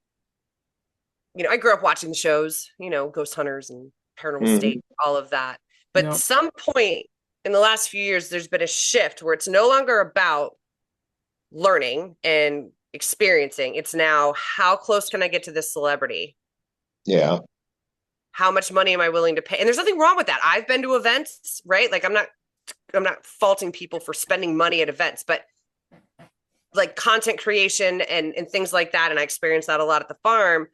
you know, I grew up watching the shows, you know, Ghost Hunters and Paranormal State, all of that. But at some point in the last few years, there's been a shift where it's no longer about learning and experiencing. It's now, how close can I get to this celebrity? Yeah. How much money am I willing to pay? And there's nothing wrong with that. I've been to events, right? Like I'm not faulting people for spending money at events, but like content creation and things like that. And I experienced that a lot at the farm.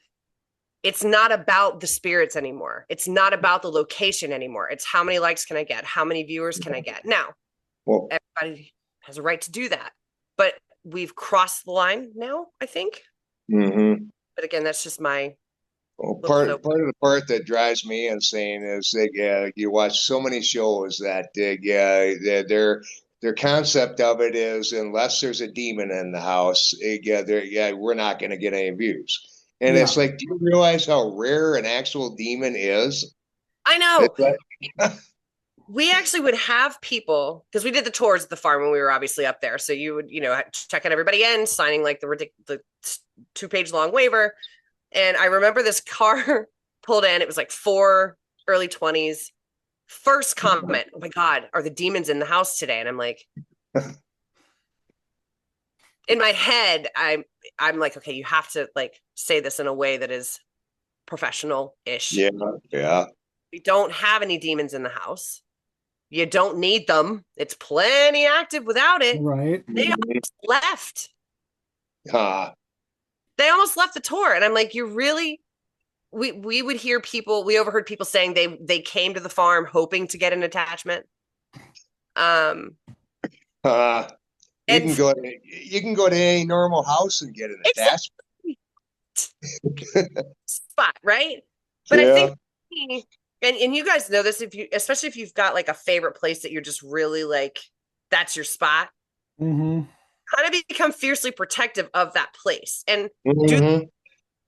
It's not about the spirits anymore. It's not about the location anymore. It's how many likes can I get? How many viewers can I get? Now, everybody has a right to do that, but we've crossed the line now, I think. But again, that's just my part of the part that drives me insane is you watch so many shows that their concept of it is, unless there's a demon in the house, we're not going to get any views. And it's like, do you realize how rare an actual demon is? I know. We actually would have people, because we did the tours at the farm when we were obviously up there. So you would, you know, checking everybody in, signing like the 2-page long waiver. And I remember this car pulled in. It was like 4 early 20s. First comment, oh my God, are the demons in the house today? And I'm like, in my head, I'm like, okay, you have to like say this in a way that is professional-ish. Yeah. We don't have any demons in the house. You don't need them. It's plenty active without it. Right. They almost left. They almost left the tour. And I'm like, you really, we would hear people, we overheard people saying they came to the farm hoping to get an attachment. You can go to any normal house and get an attachment. spot, right? But I think, and you guys know this, especially if you've got like a favorite place that you're just really like, that's your spot. Mm-hmm. Kind of become fiercely protective of that place. And Mm-hmm.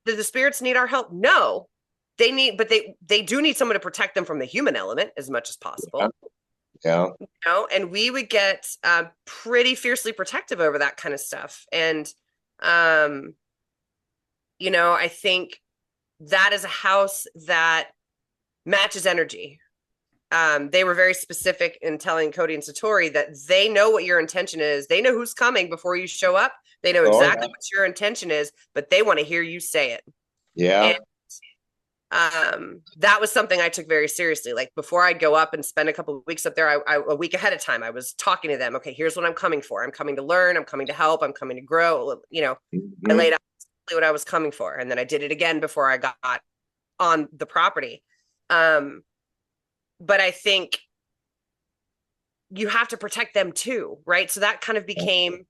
do the spirits need our help? No, but they do need someone to protect them from the human element as much as possible. Yeah. You know, and we would get pretty fiercely protective over that kind of stuff. And you know, I think that is a house that matches energy. They were very specific in telling Cody and Satori that they know what your intention is. They know who's coming before you show up. They know exactly what your intention is, but they want to hear you say it. Yeah. And that was something I took very seriously. Like before I'd go up and spend a couple of weeks up there, a week ahead of time, I was talking to them. Okay, here's what I'm coming for. I'm coming to learn. I'm coming to help. I'm coming to grow. You know, I laid out what I was coming for, and then I did it again before I got on the property. But I think you have to protect them too, right? So that kind of became,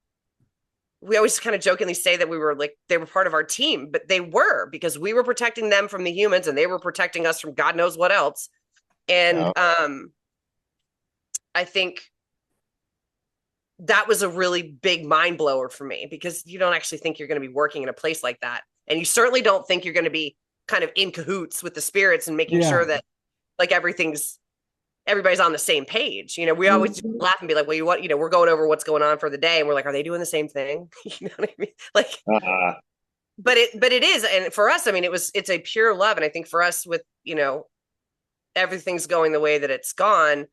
we always kind of jokingly say that we were like, they were part of our team, but they were, because we were protecting them from the humans and they were protecting us from God knows what else. And I think that was a really big mind blower for me, because you don't actually think you're going to be working in a place like that. And you certainly don't think you're going to be kind of in cahoots with the spirits and making sure that like everybody's on the same page. You know, we always laugh and be like, well, you know, we're going over what's going on for the day. And we're like, are they doing the same thing? You know what I mean? Like, but it is. And for us, I mean, it's a pure love. And I think for us with, you know, everything's going the way that it's gone,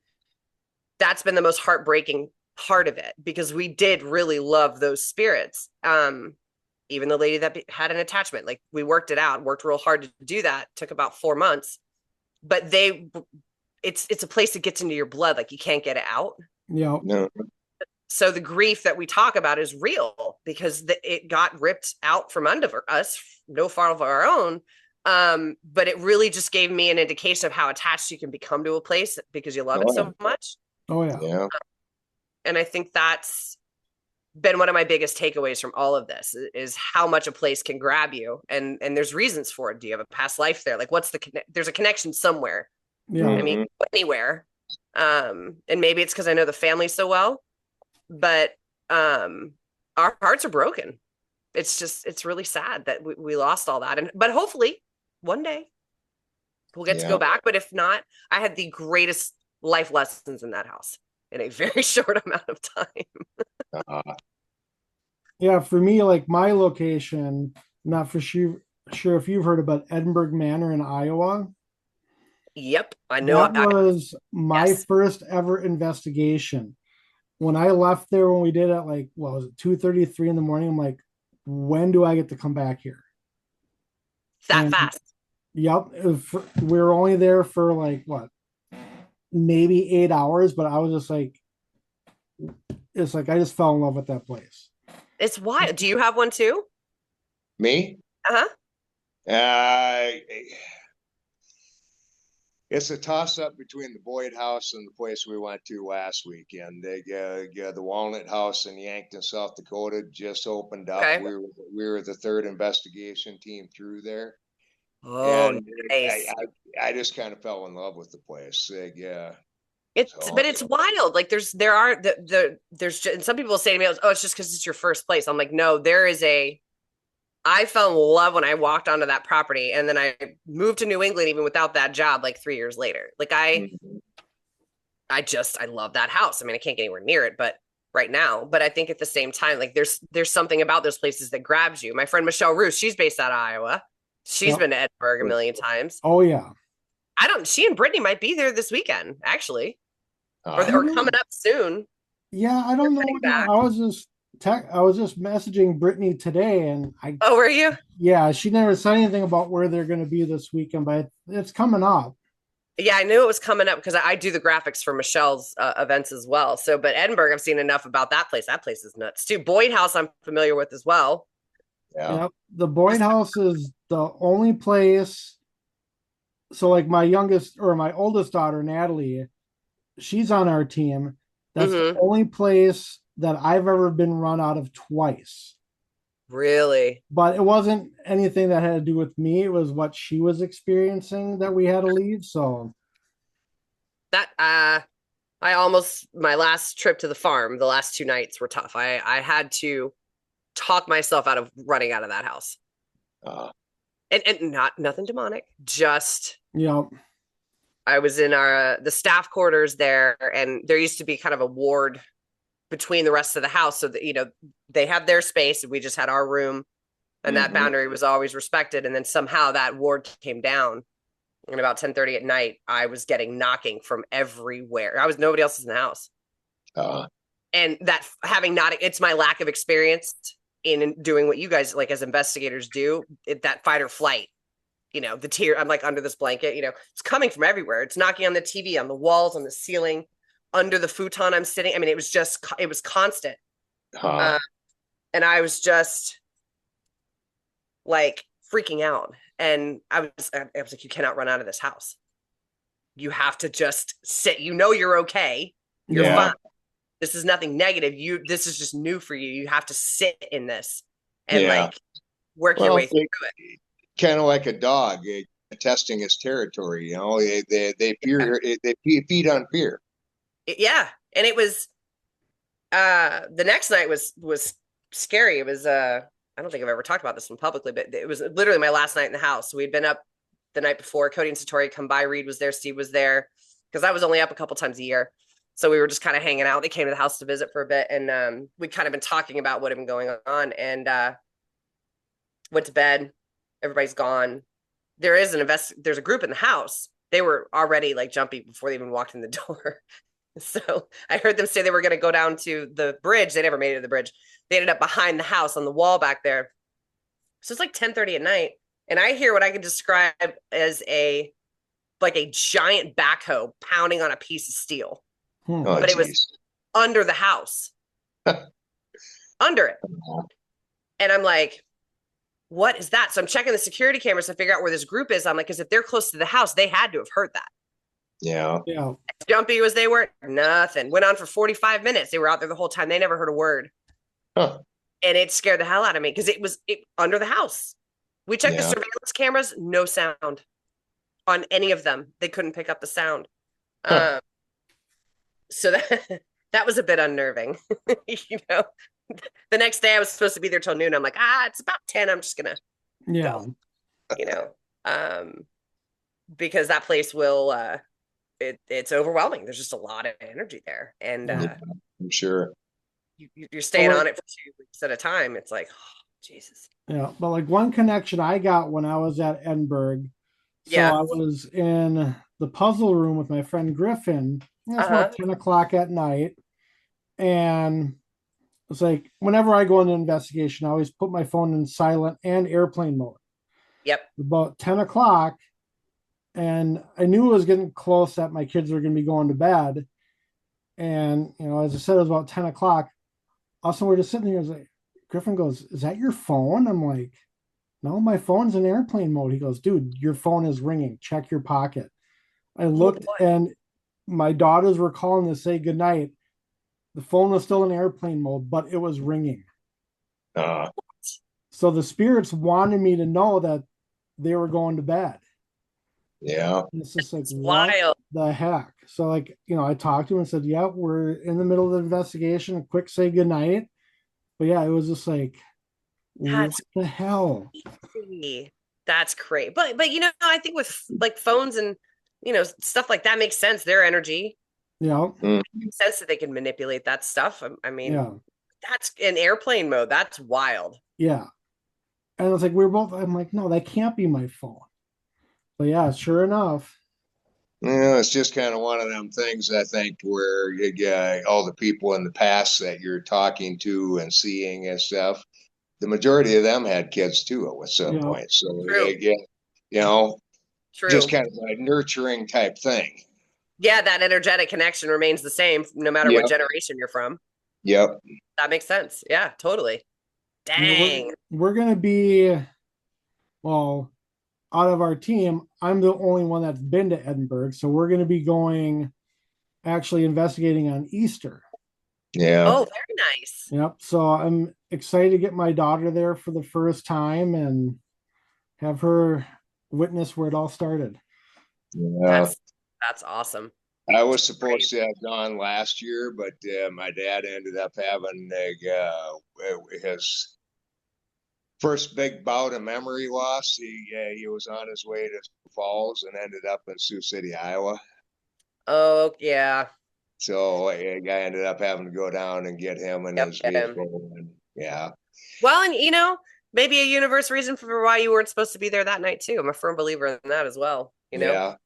that's been the most heartbreaking part of it, because we did really love those spirits. Even the lady that had an attachment, like we worked it out, worked real hard to do that. Took about 4 months, but it's a place that gets into your blood. Like you can't get it out. Yeah. No. So the grief that we talk about is real, because it got ripped out from under us, no fault of our own. But it really just gave me an indication of how attached you can become to a place because you love it so much. Oh yeah. Yeah. And I think that's been one of my biggest takeaways from all of this is how much a place can grab you. And there's reasons for it. Do you have a past life there? Like there's a connection somewhere. Yeah. I mean, anywhere. And maybe it's because I know the family so well, but our hearts are broken. It's really sad that we lost all that. But hopefully one day we'll get to go back. But if not, I had the greatest life lessons in that house in a very short amount of time. Yeah, for me, like my location, not for sure if you've heard about Edinburgh Manor in Iowa. Yep, I know. That was my first ever investigation. When I left there, when we did it, like, what was it, 2:33 in the morning? I'm like, when do I get to come back here? That fast? Yep. We were only there for like what, maybe 8 hours, but I was just like, it's like I just fell in love with that place. It's wild. Do you have one too? Me? It's a toss-up between the Boyd House and the place we went to last weekend. The Walnut House in Yankton, South Dakota just opened up. Okay. We were the third investigation team through there. Oh, and nice. I just kind of fell in love with the place. But it's wild. Like there's and some people say to me, oh, it's just because it's your first place. I'm like, no, I fell in love when I walked onto that property, and then I moved to New England even without that job like 3 years later. Like I love that house. I mean, I can't get anywhere near it, but right now, but I think at the same time, like there's something about those places that grabs you. My friend Michelle Roos, she's based out of Iowa. She's been to Edinburgh a million times. Oh yeah. She and Brittany might be there this weekend, actually. Or coming up soon. Yeah, I don't know. I was just messaging Brittany today, and Oh, were you? Yeah, she never said anything about where they're going to be this weekend, but it's coming up. Yeah, I knew it was coming up because I do the graphics for Michelle's events as well. So, but Edinburgh, I've seen enough about that place. That place is nuts too. Boyd House, I'm familiar with as well. Yeah, yep. The Boyd House is the only place. So, like my oldest daughter, Natalie, she's on our team. That's the only place that I've ever been run out of twice. Really? but it wasn't anything that had to do with me. It was what she was experiencing that we had to leave. So That my last trip to the farm, the last 2 nights were tough. I had to talk myself out of running out of that house. Uh, And not nothing demonic, just yeah, I was in our the staff quarters there, and there used to be kind of a ward between the rest of the house, so that they had their space, and we just had our room, and that boundary was always respected. And then somehow that ward came down, and about 10:30 at night, I was getting knocking from everywhere. Nobody else was in the house, and that having not, it's my lack of experience in doing what you guys like as investigators do. That fight or flight. The tear, I'm like under this blanket, it's coming from everywhere. It's knocking on the TV, on the walls, on the ceiling, under the futon I'm sitting. I mean, it was constant. And I was just like freaking out. And I was like, you cannot run out of this house. You have to just sit. You're okay. You're fine. This is nothing negative. This is just new for you. You have to sit in this and like work your way through it. Kind of like a dog testing its territory. They feed on fear. Yeah, and it was the next night was scary. It was I don't think I've ever talked about this one publicly, but it was literally my last night in the house. So we'd been up the night before. Cody and Satori come by. Reed was there. Steve was there because I was only up a couple times a year. So we were just kind of hanging out. They came to the house to visit for a bit, and we'd kind of been talking about what had been going on, and went to bed. Everybody's gone. There's a group in the house. They were already like jumpy before they even walked in the door. So I heard them say they were going to go down to the bridge. They never made it to the bridge. They ended up behind the house on the wall back there. So it's like 10:30 at night. And I hear what I can describe as a giant backhoe pounding on a piece of steel. But it was under the house. Under it. And I'm like, what is that? So I'm checking the security cameras to figure out where this group is. I'm like, because if they're close to the house, they had to have heard that. Yeah. Yeah. As jumpy as they were, nothing. Went on for 45 minutes. They were out there the whole time. They never heard a word. Huh. And it scared the hell out of me because it was under the house. We checked the surveillance cameras, no sound on any of them. They couldn't pick up the sound. Huh. So that was a bit unnerving. The next day I was supposed to be there till noon. I'm like, it's about 10. I'm just gonna go. Because that place will it's overwhelming. There's just a lot of energy there, and I'm sure you're staying on it for 2 weeks at a time. It's like, oh, Jesus. Yeah, but like one connection I got when I was at Edinburgh. So I was in the puzzle room with my friend Griffin. It's about 10 o'clock at night, and it's like whenever I go into investigation, I always put my phone in silent and airplane mode. Yep. About 10 o'clock, and I knew it was getting close that my kids were going to be going to bed. And, as I said, it was about 10 o'clock. Also, we're just sitting here. Like, Griffin goes, "Is that your phone?" I'm like, "No, my phone's in airplane mode." He goes, "Dude, your phone is ringing. Check your pocket." I looked, and my daughters were calling to say goodnight. The phone was still in airplane mode, but it was ringing. So the spirits wanted me to know that they were going to bed. Yeah. And it's just like, it's wild. What the heck? So I talked to him and said, yeah, we're in the middle of the investigation. Quick say goodnight. But yeah, it was just like, what the hell? That's great. But I think with like phones and stuff like that makes sense. Their energy. Yeah. It makes sense that they can manipulate that stuff. I mean, that's in airplane mode. That's wild. Yeah. And it's like I'm like, no, that can't be my phone. But yeah, sure enough. It's just kind of one of them things, I think, where all the people in the past that you're talking to and seeing and stuff, the majority of them had kids too at some point. So just kind of a nurturing type thing. Yeah, that energetic connection remains the same no matter what generation you're from. Yep. That makes sense. Yeah, totally. Dang. We're going to be, out of our team, I'm the only one that's been to Edinburgh. So we're going to be going, actually investigating on Easter. Yeah. Oh, very nice. Yep. So I'm excited to get my daughter there for the first time and have her witness where it all started. Yeah. That's awesome. I was Great. supposed to have gone last year, but my dad ended up having his first big bout of memory loss. He was on his way to Falls and ended up in Sioux City, Iowa. Oh, yeah. So I ended up having to go down and get him in Yep, his get him. vehicle. And yeah, Well, and maybe a universe reason for why you weren't supposed to be there that night too. I'm a firm believer in that as well, yeah.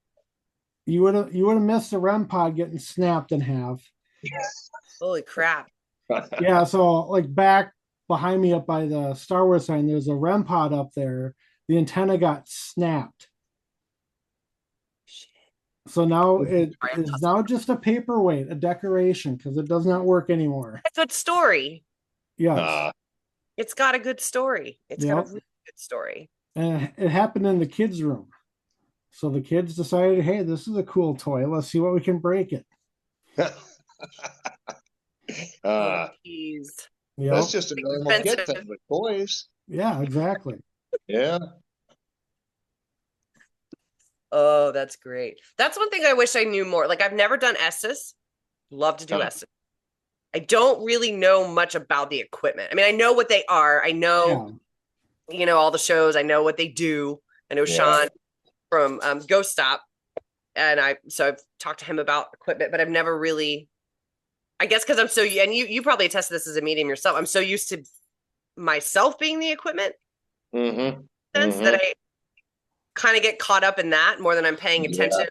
You would have missed the REM pod getting snapped in half. Holy crap. Yeah, so like back behind me up by the Star Wars sign, there's a REM pod up there. The antenna got snapped. So now it is now just a paperweight, a decoration, because it does not work anymore. A good story. Yes. It's got a good story. It's got a Yep. really good story. And it happened in the kids' room. So the kids decided, hey, this is a cool toy. Let's see what we can break it. Oh, geez. That's Yep. just a normal kid thing with toys. Yeah, exactly. Yeah. Oh, that's great. That's one thing I wish I knew more. Like I've never done Estes. Love to do Estes. I don't really know much about the equipment. I mean, I know what they are. I know, all the shows. I know what they do. I know Sean from Ghost Stop, and I've talked to him about equipment, but I've never really. I guess because I'm and you probably attest to this as a medium yourself. I'm so used to myself being the equipment sense that I kind of get caught up in that more than I'm paying attention.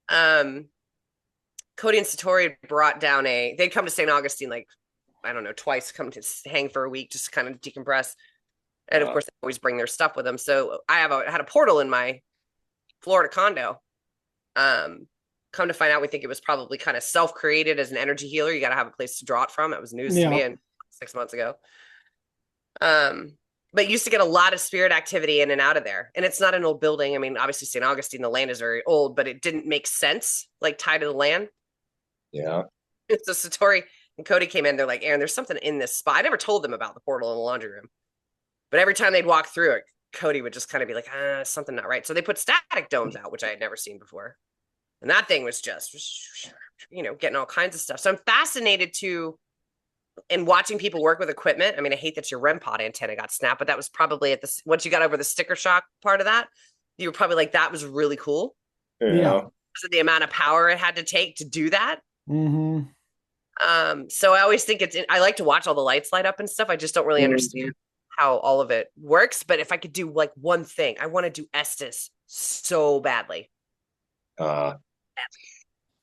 Cody and Satori brought down they'd come to St. Augustine like, I don't know, twice, come to hang for a week, just to kind of decompress. And of course, they always bring their stuff with them. So I had a portal in my Florida condo. Come to find out, we think it was probably kind of self-created as an energy healer. You got to have a place to draw it from. It was news to me 6 months ago. But used to get a lot of spirit activity in and out of there. And it's not an old building. I mean, obviously St. Augustine, the land is very old, but it didn't make sense, like tied to the land. Yeah. So Satori and Cody came in. They're like, Erin, there's something in this spot. I never told them about the portal in the laundry room. But every time they'd walk through it, Cody would just kind of be like, something not right. So they put static domes out, which I had never seen before. And that thing was just, getting all kinds of stuff. So I'm fascinated in watching people work with equipment. I mean, I hate that your REM pod antenna got snapped, but that was probably once you got over the sticker shock part of that, you were probably like, that was really cool. Yeah. So the amount of power it had to take to do that. Mm-hmm. So I always think I like to watch all the lights light up and stuff. I just don't really understand how all of it works. But if I could do like one thing, I want to do Estes so badly.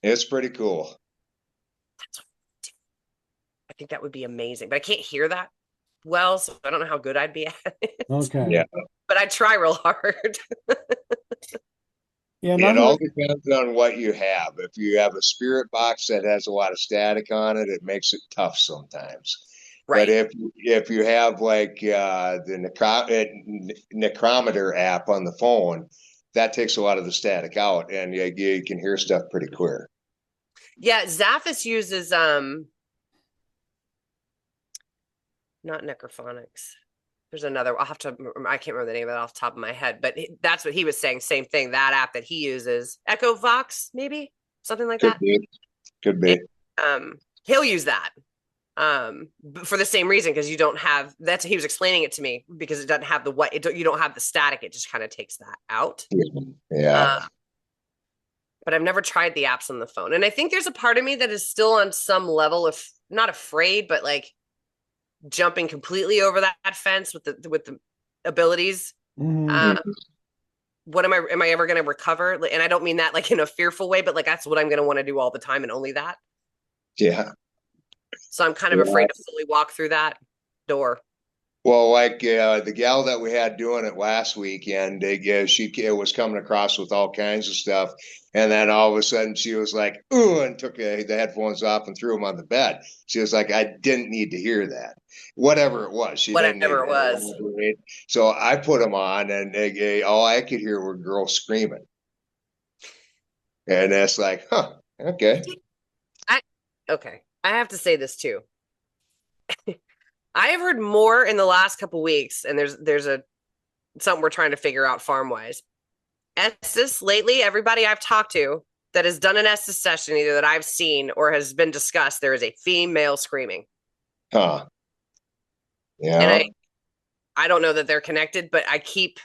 It's pretty cool. I think that would be amazing, but I can't hear that well, so I don't know how good I'd be at it. Okay. Yeah. But I try real hard. Yeah, it all depends on what you have. If you have a spirit box that has a lot of static on it, it makes it tough sometimes. Right. But if you have like the necrometer app on the phone, that takes a lot of the static out, and you can hear stuff pretty clear. Yeah, Zaphis uses not necrophonics. There's another. I can't remember the name of it off the top of my head, but that's what he was saying. Same thing. That app that he uses, Echo Vox, maybe something like that. Could be. He'll use that for the same reason, because you don't have. That's he was explaining it to me, because it doesn't have you don't have the static. It just kind of takes that out. Yeah. But I've never tried the apps on the phone, and I think there's a part of me that is still on some level of not afraid, but like jumping completely over that fence with the abilities. What am I ever going to recover? And I don't mean that like in a fearful way, but like that's what I'm going to want to do all the time, and only that. Yeah. So I'm kind of afraid to fully walk through that door. Well, like the gal that we had doing it last weekend, she was coming across with all kinds of stuff, and then all of a sudden she was like, "Ooh!" and took the headphones off and threw them on the bed. She was like, "I didn't need to hear that, whatever it was." Whatever it was. So I put them on, and all I could hear were girls screaming, and that's like, huh, okay. I have to say this too. I have heard more in the last couple weeks, and there's something we're trying to figure out farm wise. Estes lately, everybody I've talked to that has done an Estes session, either that I've seen or has been discussed, there is a female screaming. Huh. Yeah. And I don't know that they're connected, but I keep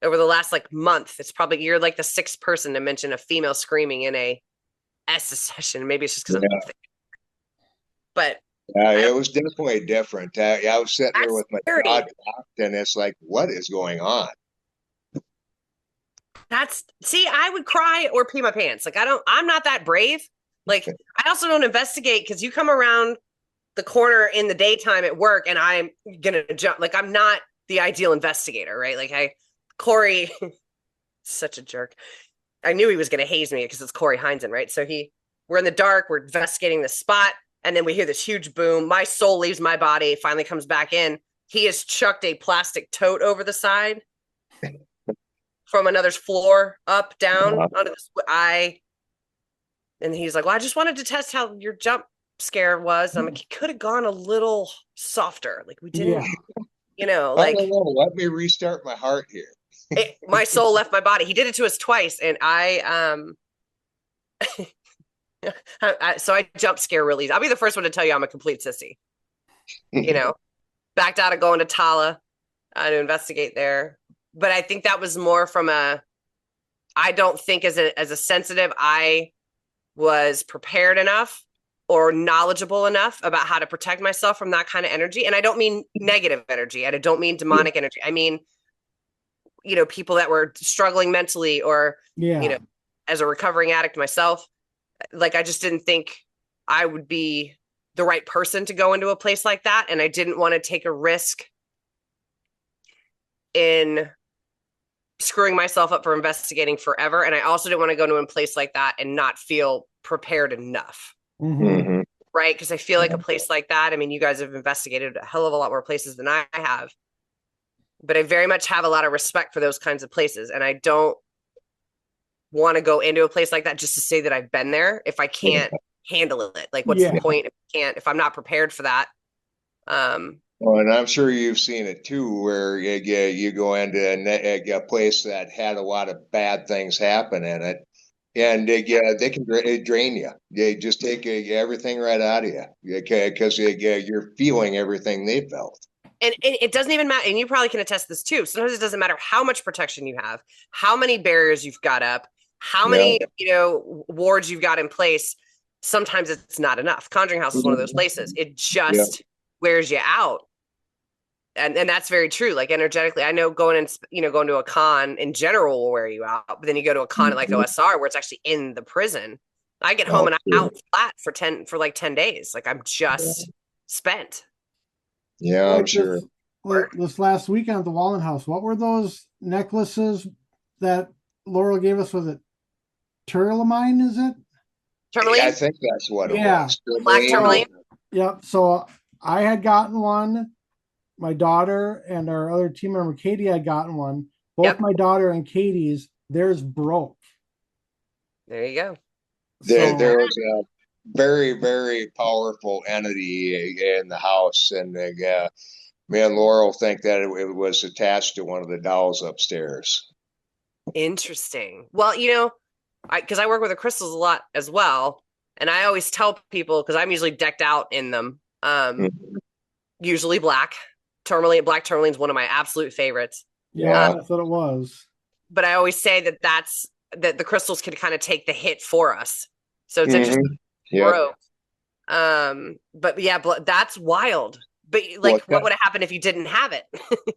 over the last like month, it's probably you're like the sixth person to mention a female screaming in a Estes session. Maybe it's just because I'm thinking. But yeah, it was definitely different. I was sitting there with my scary. jaw dropped, and it's like, what is going on? I would cry or pee my pants. Like I'm not that brave. Like I also don't investigate because you come around the corner in the daytime at work and I'm gonna jump. Like I'm not the ideal investigator, right? Like Corey, such a jerk. I knew he was gonna haze me because it's Corey Heinzen, right? So we're in the dark, we're investigating the spot, and then we hear this huge boom. My soul leaves my body, finally comes back in. He has chucked a plastic tote over the side from another's floor, up, down, onto this. And he's like, well, I just wanted to test how your jump scare was. I'm like, he could have gone a little softer. Like we didn't, like. I don't know. Let me restart my heart here. My soul left my body. He did it to us twice. And so I jump scare really easy. I'll be the first one to tell you I'm a complete sissy. Backed out of going to Tala to investigate there. But I think that was more from I don't think as a sensitive, I was prepared enough or knowledgeable enough about how to protect myself from that kind of energy. And I don't mean negative energy. And I don't mean demonic energy. I mean, people that were struggling mentally or, as a recovering addict myself, like I just didn't think I would be the right person to go into a place like that. And I didn't want to take a risk in screwing myself up for investigating forever. And I also didn't want to go to a place like that and not feel prepared enough. Mm-hmm. Right. Because I feel like a place like that, I mean, you guys have investigated a hell of a lot more places than I have, but I very much have a lot of respect for those kinds of places. And I don't want to go into a place like that just to say that I've been there if I can't handle it. Like what's the point if I'm not prepared for that? Well, and I'm sure you've seen it too, where you go into a place that had a lot of bad things happen in it, and they can drain you. They just take everything right out of you because you're feeling everything they felt. And it doesn't even matter. And you probably can attest this too. Sometimes it doesn't matter how much protection you have, how many barriers you've got up, how many wards you've got in place. Sometimes it's not enough. Conjuring House is one of those places. It just wears you out. And that's very true. Like energetically, I know going to a con in general will wear you out, but then you go to a con like OSR where it's actually in the prison. I get home and I'm out flat for like 10 days. Like I'm just spent. Yeah, I'm sure. This last weekend at the Wallen House, what were those necklaces that Laurel gave us? Was it tourmaline? Is it? Tourmaline? I think that's what it was. Black tourmaline. Yep. So I had gotten one. My daughter and our other team member Katie had gotten one. Both my daughter and Katie's, theirs broke. There you go. There was a very, very powerful entity in the house, and me and Laurel think that it was attached to one of the dolls upstairs. Interesting. Well, because I work with the crystals a lot as well, and I always tell people, because I'm usually decked out in them, usually black. Black tourmaline is one of my absolute favorites. Yeah, that's what it was. But I always say that the crystals can kind of take the hit for us. So it's interesting. Broke. But yeah, that's wild. But like, what would have happened if you didn't have it?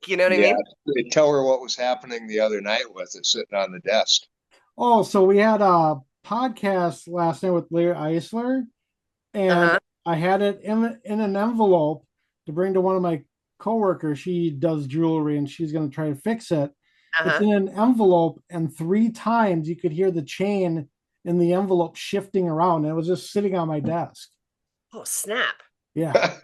You know what I mean? Tell her what was happening the other night with it sitting on the desk. Oh, so we had a podcast last night with Larry Eisler, and I had it in an envelope to bring to one of my coworkers. She does jewelry and she's going to try to fix it. It's in an envelope, and 3 times you could hear the chain in the envelope shifting around, and it was just sitting on my desk. Oh, snap. Yeah.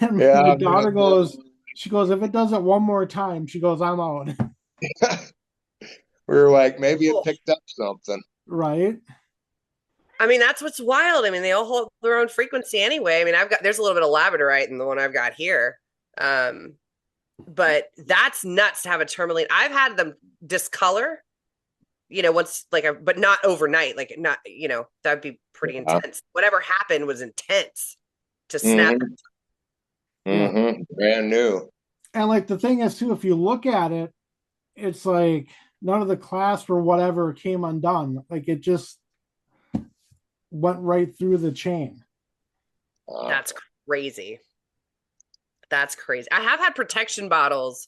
And my daughter goes, if it does it one more time, she goes, I'm out. We were like, maybe it picked up something. Right. I mean, that's what's wild. I mean, they all hold their own frequency anyway. I mean, there's a little bit of labradorite in the one I've got here. But that's nuts to have a tourmaline. I've had them discolor, once but not overnight. Like not, that'd be pretty intense. Whatever happened was intense to snap. Brand new. And like the thing is too, if you look at it, it's like none of the clasp or whatever came undone. Like it just went right through the chain. That's crazy. That's crazy. I have had protection bottles,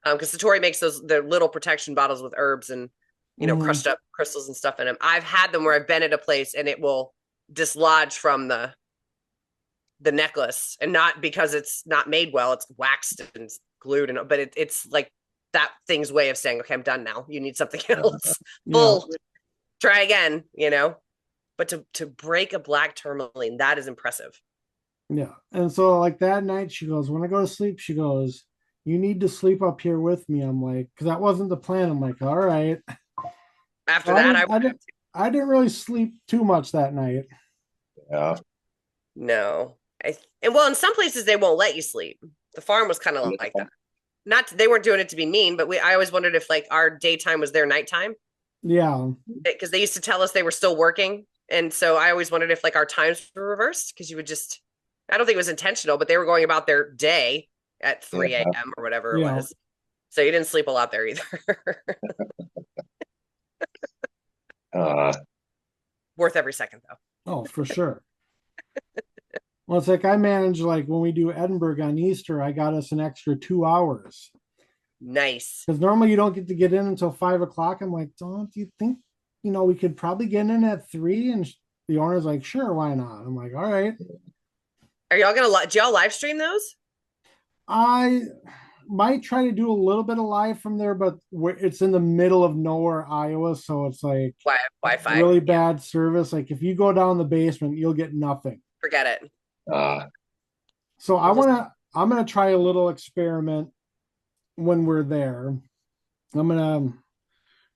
because Satori makes the little protection bottles with herbs and crushed up crystals and stuff in them. I've had them where I've been at a place and it will dislodge from the necklace, and not because it's not made well, it's waxed and glued, but it's like that thing's way of saying, okay, I'm done now. You need something else. Full. Try again, But to break a black tourmaline, that is impressive. Yeah. And so like that night she goes, when I go to sleep, she goes, you need to sleep up here with me. I'm like, because that wasn't the plan. I'm like, all right. After that, I didn't really sleep too much that night. Yeah. No. In some places they won't let you sleep. The farm was kind of like that. They weren't doing it to be mean, but I always wondered if like our daytime was their nighttime. Yeah. Because they used to tell us they were still working. And so I always wondered if like our times were reversed, because you would just, I don't think it was intentional, but they were going about their day at 3 a.m. or whatever it was. So you didn't sleep a lot there either. Worth every second though. Oh, for sure. Well, it's like I manage, like when we do Edinburgh on Easter, I got us an extra 2 hours. Nice. Because normally you don't get in until 5 o'clock. I'm like, don't you think, we could probably get in at 3? And the owner's like, sure, why not? I'm like, all right. Are y'all do y'all live stream those? I might try to do a little bit of live from there, but it's in the middle of nowhere, Iowa. So it's like Wi-Fi, really bad service. Like if you go down the basement, you'll get nothing. Forget it. So I'm gonna try a little experiment when we're there. I'm gonna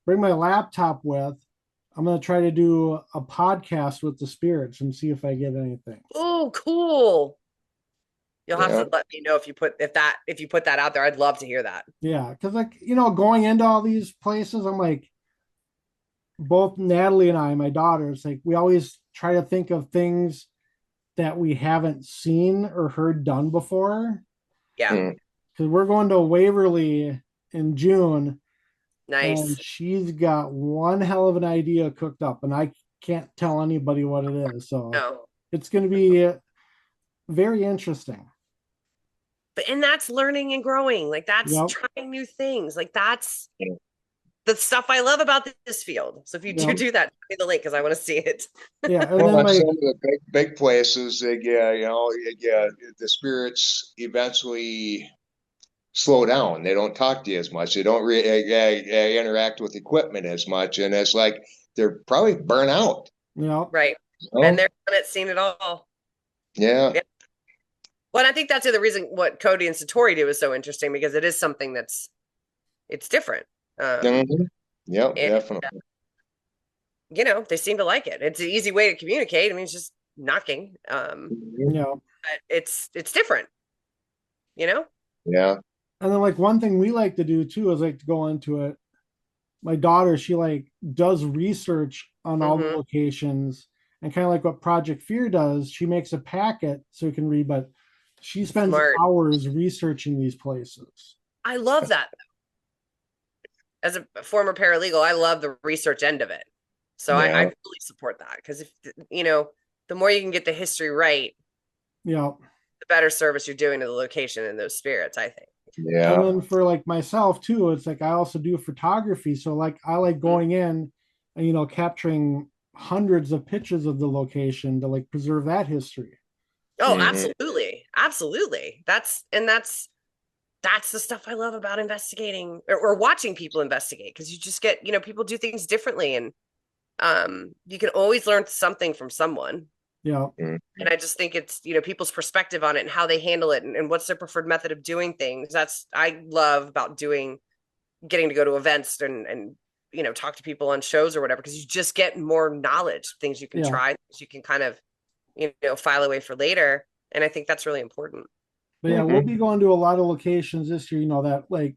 bring my laptop with. I'm gonna try to do a podcast with the spirits and see if I get anything. Oh, cool. You'll have to let me know if you put that out there. I'd love to hear that. Yeah, because like going into all these places, I'm like, both Natalie and I, my daughters, like we always try to think of things that we haven't seen or heard done before. Yeah. Because we're going to Waverly in June. Nice. And she's got one hell of an idea cooked up, and I can't tell anybody what it is. So it's going to be very interesting. And that's learning and growing. Like that's trying new things. Like that's the stuff I love about this field. So if you do that, give me the link because I want to see it. Yeah, and well, then some of the big places, the spirits eventually slow down. They don't talk to you as much. They don't interact with equipment as much, and it's like they're probably burnt out. Yeah, right. And they're seen it all. Yeah. Well, I think that's the other reason what Cody and Satori do is so interesting, because it is something it's different. Yeah, definitely. They seem to like it. It's an easy way to communicate. I mean, it's just knocking. But it's different. Yeah. And then like one thing we like to do too is like to go into it. My daughter, she like does research on all the locations, and kind of like what Project Fear does. She makes a packet so you can read, but she spends hours researching these places. I love that. As a former paralegal, I love the research end of it. So I really support that, because if the more you can get the history right, the better service you're doing to the location and those spirits, I think. Yeah. And then for like myself too, it's like I also do photography. So like I like going in and capturing hundreds of pictures of the location to like preserve that history. Oh, absolutely. Absolutely. That's the stuff I love about investigating or watching people investigate, because you just get, people do things differently, and you can always learn something from someone. Yeah. And I just think it's, people's perspective on it and how they handle it, and what's their preferred method of doing things. I love about getting to go to events and talk to people on shows or whatever, because you just get more knowledge, things you can try, things you can kind of, file away for later. And I think that's really important. But yeah, we'll be going to a lot of locations this year, that like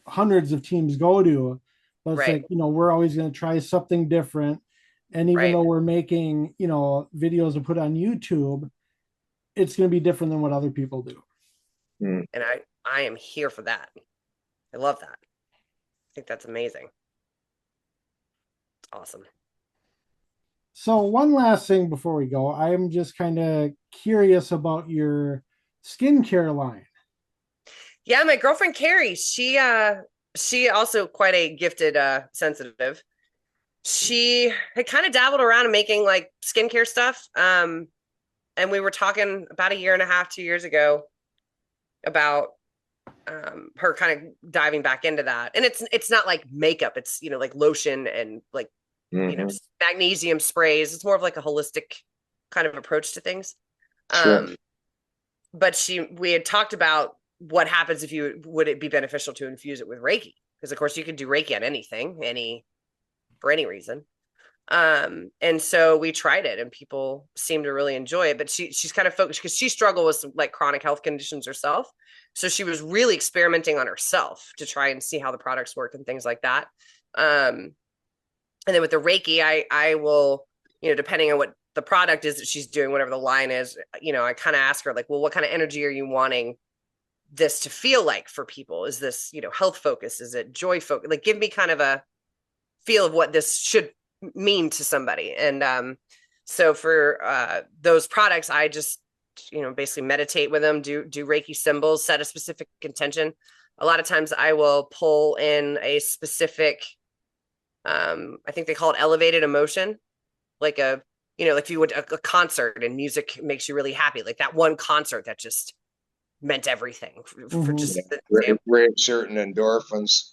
hundreds of teams go to. But it's like, we're always going to try something different. And even though we're making, videos to put on YouTube, it's going to be different than what other people do. And I am here for that. I love that. I think that's amazing. Awesome. So one last thing before we go, I'm just kind of curious about your skincare line. Yeah, my girlfriend Carrie, she also quite a gifted sensitive. She had kind of dabbled around in making like skincare stuff. And we were talking about a year and a half, 2 years ago about her kind of diving back into that. And it's not like makeup, it's like lotion and like magnesium sprays. It's more of like a holistic kind of approach to things. Sure. But we had talked about what happens if would it be beneficial to infuse it with Reiki? Because of course you could do Reiki on anything, for any reason. And so we tried it and people seem to really enjoy it, but she's kind of focused because she struggled with some like chronic health conditions herself. So she was really experimenting on herself to try and see how the products work and things like that. And then with the Reiki, I will, depending on what the product is that she's doing, whatever the line is, I kind of ask her like, well, what kind of energy are you wanting this to feel like for people? Is this, health focus? Is it joy focus? Like, give me kind of a feel of what this should mean to somebody. And so for those products, I just, basically meditate with them, do Reiki symbols, set a specific intention. A lot of times I will pull in a specific, I think they call it elevated emotion, like like if you would a concert and music makes you really happy, like that one concert that just meant everything for just certain endorphins.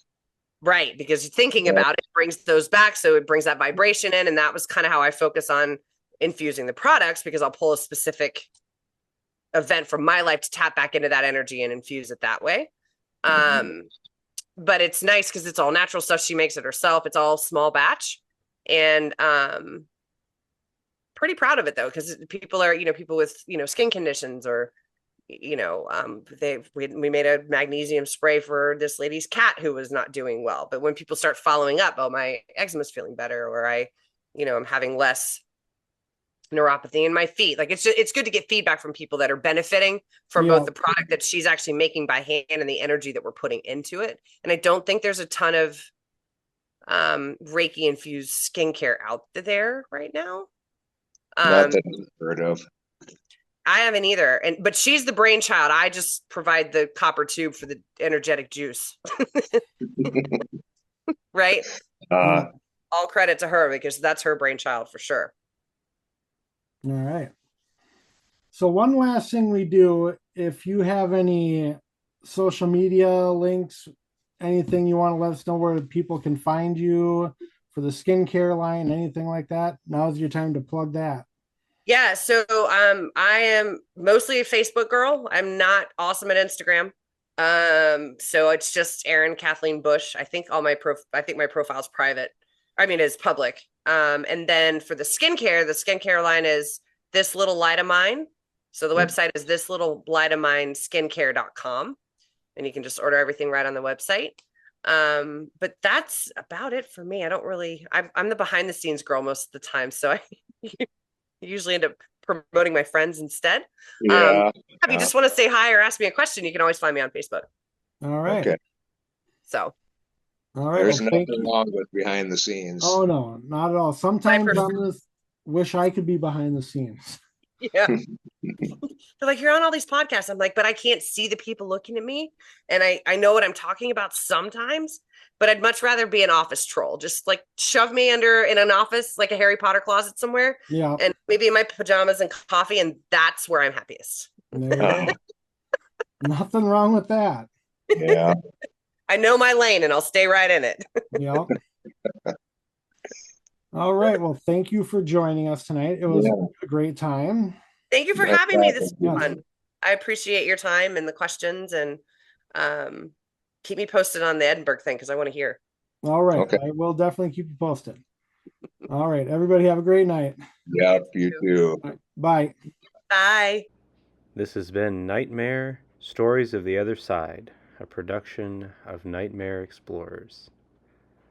Right, because thinking about it brings those back, so it brings that vibration in, and that was kind of how I focus on infusing the products, because I'll pull a specific event from my life to tap back into that energy and infuse it that way. But it's nice because it's all natural stuff. She makes it herself. It's all small batch, and pretty proud of it though, because people are, people with skin conditions, or we made a magnesium spray for this lady's cat who was not doing well. But when people start following up, oh, my eczema's feeling better, or I'm having less neuropathy in my feet. Like it's good to get feedback from people that are benefiting from both the product that she's actually making by hand and the energy that we're putting into it. And I don't think there's a ton of Reiki infused skincare out there right now. Not that I've heard of. I haven't either. But she's the brainchild. I just provide the copper tube for the energetic juice. Right? All credit to her, because that's her brainchild for sure. All right. So one last thing we do, if you have any social media links, anything you want to let us know where people can find you for the skincare line, anything like that, now's your time to plug that. Yeah, so I am mostly a Facebook girl. I'm not awesome at Instagram. So it's just Erin Kathleen Bush. I think my profile's private. I mean, it's public. And then for the skincare line is This Little Light of Mine. So the website is thislittlelightofmineskincare.com, and you can just order everything right on the website. But that's about it for me. I'm the behind the scenes girl most of the time. So I usually end up promoting my friends instead. If you just want to say hi or ask me a question, you can always find me on Facebook. All right. Okay. So. All right. There's nothing wrong with behind the scenes. Oh, no, not at all. Sometimes I wish I could be behind the scenes. Yeah. They're like, you're on all these podcasts. I'm like, but I can't see the people looking at me. And I know what I'm talking about sometimes, but I'd much rather be an office troll. Just like shove me in an office, like a Harry Potter closet somewhere. Yeah. And maybe in my pajamas and coffee. And that's where I'm happiest. Nothing wrong with that. Yeah. I know my lane and I'll stay right in it. Yep. All right. Well, thank you for joining us tonight. It was a great time. Thank you for having me. This was fun. I appreciate your time and the questions, and keep me posted on the Edinburgh thing, because I want to hear. All right. Okay. I will definitely keep you posted. All right. Everybody have a great night. Yep, you too. All right, bye. Bye. This has been Nightmare Stories of the Other Side, a production of Nightmare Explorers.